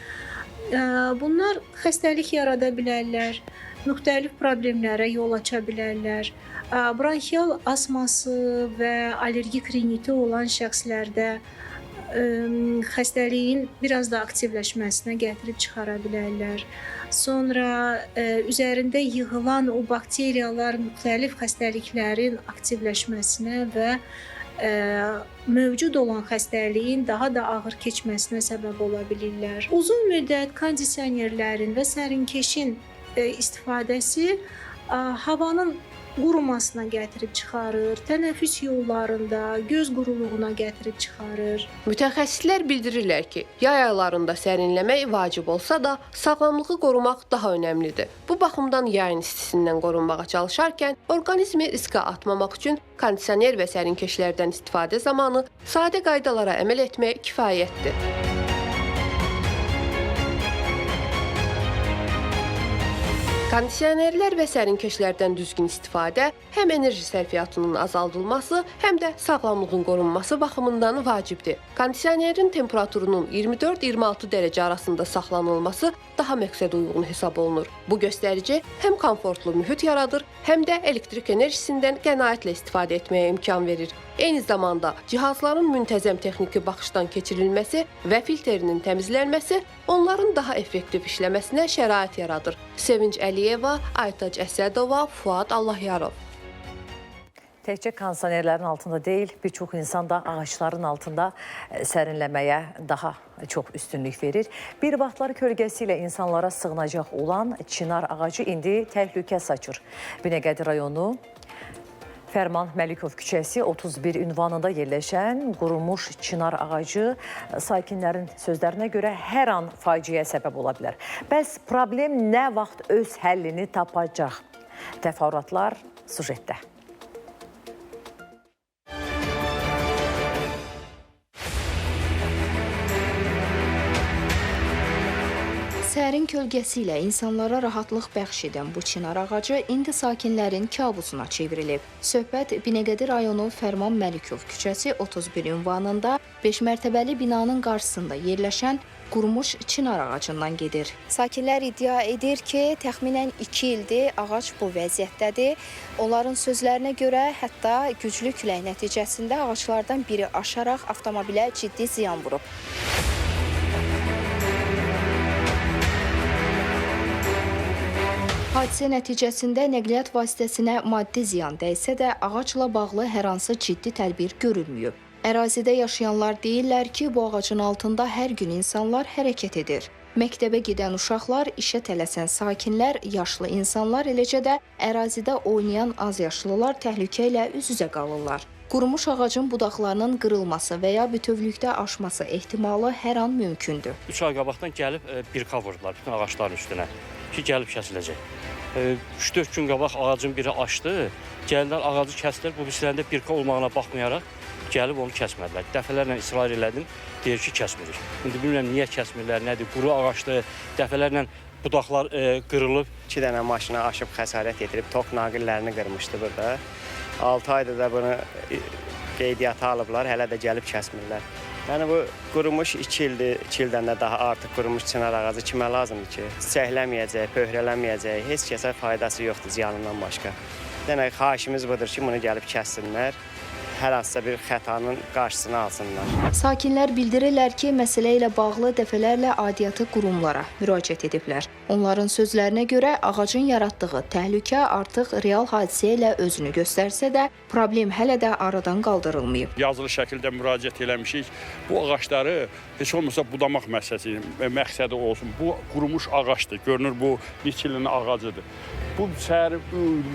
bunlar xəstəlik yarada bilərlər, müxtəlif problemlərə yol aça bilərlər. Bronxial asması və allergik riniti olan şəxslərdə xəstəliyin biraz da aktivləşməsinə gətirib çıxara bilərlər. Sonra üzərində yığılan o bakteriyalar müxtəlif xəstəliklərin aktivləşməsinə və mövcud olan xəstəliyin daha da ağır keçməsinə səbəb ola bilirlər. Uzun müddət kondisionerlərin və sərinkeşin istifadəsi havanın qurumasına gətirib çıxarır, tənəffüs yollarında göz quruluğuna gətirib çıxarır. Mütəxəssislər bildirirlər ki, yay aylarında sərinləmək vacib olsa da, sağlamlığı qorumaq daha önəmlidir. Bu baxımdan yayın istisindən qorunmağa çalışarkən, orqanizmi riskə atmamaq üçün kondisioner və sərinkeşlərdən istifadə zamanı sadə qaydalara əməl etmək kifayətdir. Kondisionerlər və sərinkeşlərdən düzgün istifadə həm enerji sərfiyyatının azaldılması, həm də sağlamlığın qorunması baxımından vacibdir. Kondisionerin temperaturunun 24-26 dərəcə arasında saxlanılması daha məqsəd uyğun hesab olunur. Bu göstərici həm komfortlu mühit yaradır, həm də elektrik enerjisindən qənaətlə istifadə etməyə imkan verir. Eyni zamanda cihazların müntəzəm texniki baxışdan keçirilməsi və filtrinin təmizlənməsi onların daha effektiv işləməsinə şərait yaradır. Sevinç Əliyeva, Aytac Əsədova, Fuad Allahyarov. Təkcə kondisionerlərin altında deyil, bir çox insan da ağaçların altında sərinləməyə daha çox üstünlük verir. Bir vaxtlar kölgəsi ilə insanlara sığınacaq olan çınar ağacı indi təhlükə saçır. Binəqədi rayonu Fərman Məlikov küçəsi 31 ünvanında yerləşən qurumuş çınar ağacı sakinlərin sözlərinə görə hər an faciəyə səbəb ola bilər. Bəs problem nə vaxt öz həllini tapacaq? Təfərrüatlar sujetdə. Sərin kölgəsi ilə insanlara rahatlıq bəxş edən bu çınar ağacı indi sakinlərin kabusuna çevrilib. Söhbət Binəqədi rayonu Fərman Məlikov küçəsi 31 ünvanında 5 mərtəbəli binanın qarşısında yerləşən qurumuş çınar ağacından gedir. Sakinlər iddia edir ki, təxminən 2 ildir ağac bu vəziyyətdədir. Onların sözlərinə görə hətta güclü külək nəticəsində ağaclardan biri aşaraq avtomobilə ciddi ziyan vurub. Hadisə nəticəsində nəqliyyat vasitəsinə maddi ziyan dəysə də ağacla bağlı hər hansı ciddi tədbir görülməyib. Ərazidə yaşayanlar deyirlər ki, bu ağacın altında hər gün insanlar hərəkət edir. Məktəbə gedən uşaqlar, işə tələsən sakinlər, yaşlı insanlar, eləcə də ərazidə oynayan az yaşlılar təhlükə ilə üz-üzə qalırlar. Qurumuş ağacın budaqlarının qırılması və ya bütövlükdə aşması ehtimalı hər an mümkündür. 3 ay qabaqdan gəlib birka vurdular bütün ağacların üstünə ki, gəlib kəsiləcək. 3-4 gün qabaq ağacın biri açdı, gəlilər ağacı kəsdilər, bu birislərində birka olmağına baxmayaraq gəlib onu kəsmədilər. Dəfələrlə israr elədim, deyir ki, kəsmirik. İndi bilmirəm niyə kəsmirlər, nədir, quru ağacdır, dəfələrlə budaqlar qırılıb. 2 dənə maşına aşıb xəsarət yetirib, tok naqillərini qırmışdı burada. 6 ayda da bunu qeydiyyata alıblar, hələ də gəlib kəsmirlər. Yəni bu qurumuş 2 ildir, 2 ildən də daha artıq qurumuş çınar ağacı kimə lazımdır ki? Çiçəklənməyəcək, pöhrələnməyəcək, heç kəsə faydası yoxdur ziyanından başqa. Demək, xahişimiz budur ki, bunu gəlib kəssinlər. Hər hansısa bir xətanın qarşısını alsınlar. Sakinlər bildirirlər ki, məsələ ilə bağlı dəfələrlə aidiyyatı qurumlara müraciət ediblər. Onların sözlərinə görə ağacın yaratdığı təhlükə artıq real hadisə ilə özünü göstərsə də, problem hələ də aradan qaldırılmayıb. Yazılı şəkildə müraciət eləmişik. Bu ağacları heç olmasa budamaq məqsədi olsun. Bu qurumuş ağacdır. Görünür bu neçə ilin ağacıdır. Bu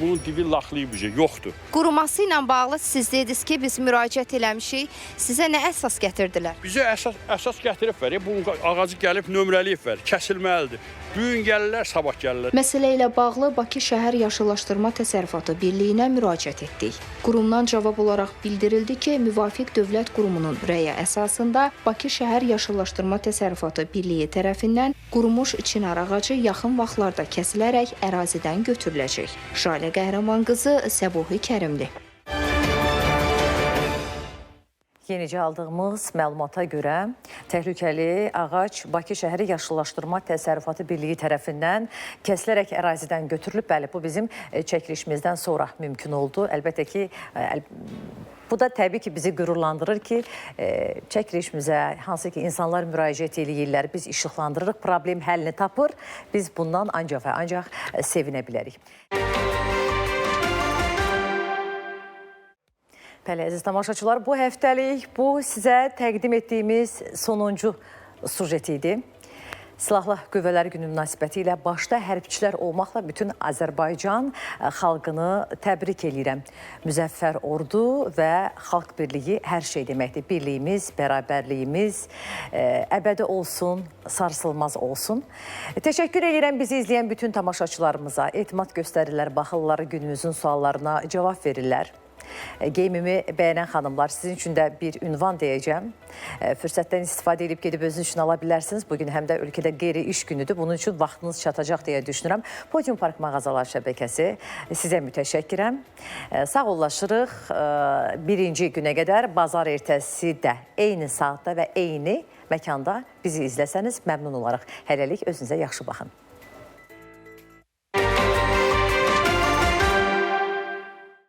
bunun dibi laxlayıb yoxdur. Quruması ilə bağlı siz dediniz ki, biz müraciət eləmişik. Sizə nə əsas gətirdilər? Bizə əsas gətirib verir. Bu ağacı gəlib nömrələyib verir. Kəsilməlidir. Bu gün gəlirlər, sabah gəlirlər. Məsələ ilə bağlı Bakı Şəhər Yaşıllaşdırma Təsərrüfatı Birliyinə müraciət etdik. Qurumdan cavab olaraq bildirildi ki, müvafiq dövlət qurumunun rəyi əsasında Bakı Şəhər Yaşıllaşdırma Təsərrüfatı Birliyi tərəfindən qurumuş çınar ağacı yaxın vaxtlarda kəsilərək ərazidən götürüləcək. Şalə Qəhrəman qızı, Səbuhi Kərimli. Yenicə aldığımız məlumata görə təhlükəli ağac Bakı Şəhəri Yaşıllaşdırma Təsərrüfatı Birliyi tərəfindən kəsilərək ərazidən götürülüb. Bəli, bu bizim çəkilişimizdən sonra mümkün oldu. Əlbəttə ki, bu da təbii ki, bizi qürurlandırır ki, çəkilişimizə hansı ki, insanlar müraciət eləyirlər, biz işıqlandırırıq, problem həllini tapır. Biz bundan ancaq və ancaq sevinə bilərik. Bəli, əziz tamaşaçılar, bu həftəlik bu sizə təqdim etdiyimiz sonuncu sujet idi. Silahlı Qüvvələr Günü münasibəti ilə başda hərbçilər olmaqla bütün Azərbaycan xalqını təbrik edirəm. Müzəffər ordu və xalq birliyi hər şey deməkdir. Birliyimiz, bərabərliyimiz əbədi olsun, sarsılmaz olsun. Təşəkkür edirəm bizi izləyən bütün tamaşaçılarımıza. Etimad göstərirlər, baxırlar, günümüzün suallarına cavab verirlər. Geyimimi bəyənən xanımlar, sizin üçün də bir ünvan deyəcəm. Fürsətdən istifadə edib gedib özünüz üçün ala bilərsiniz. Bugün həm də ölkədə qeyri-iş günüdür. Bunun üçün vaxtınız çatacaq deyə düşünürəm. Podium Park mağazalar şəbəkəsi sizə mütəşəkkirəm. Sağollaşırıq. Birinci günə qədər bazar ertəsi də eyni saatda və eyni məkanda bizi izləsəniz məmnun olaraq. Hələlik özünüzə yaxşı baxın.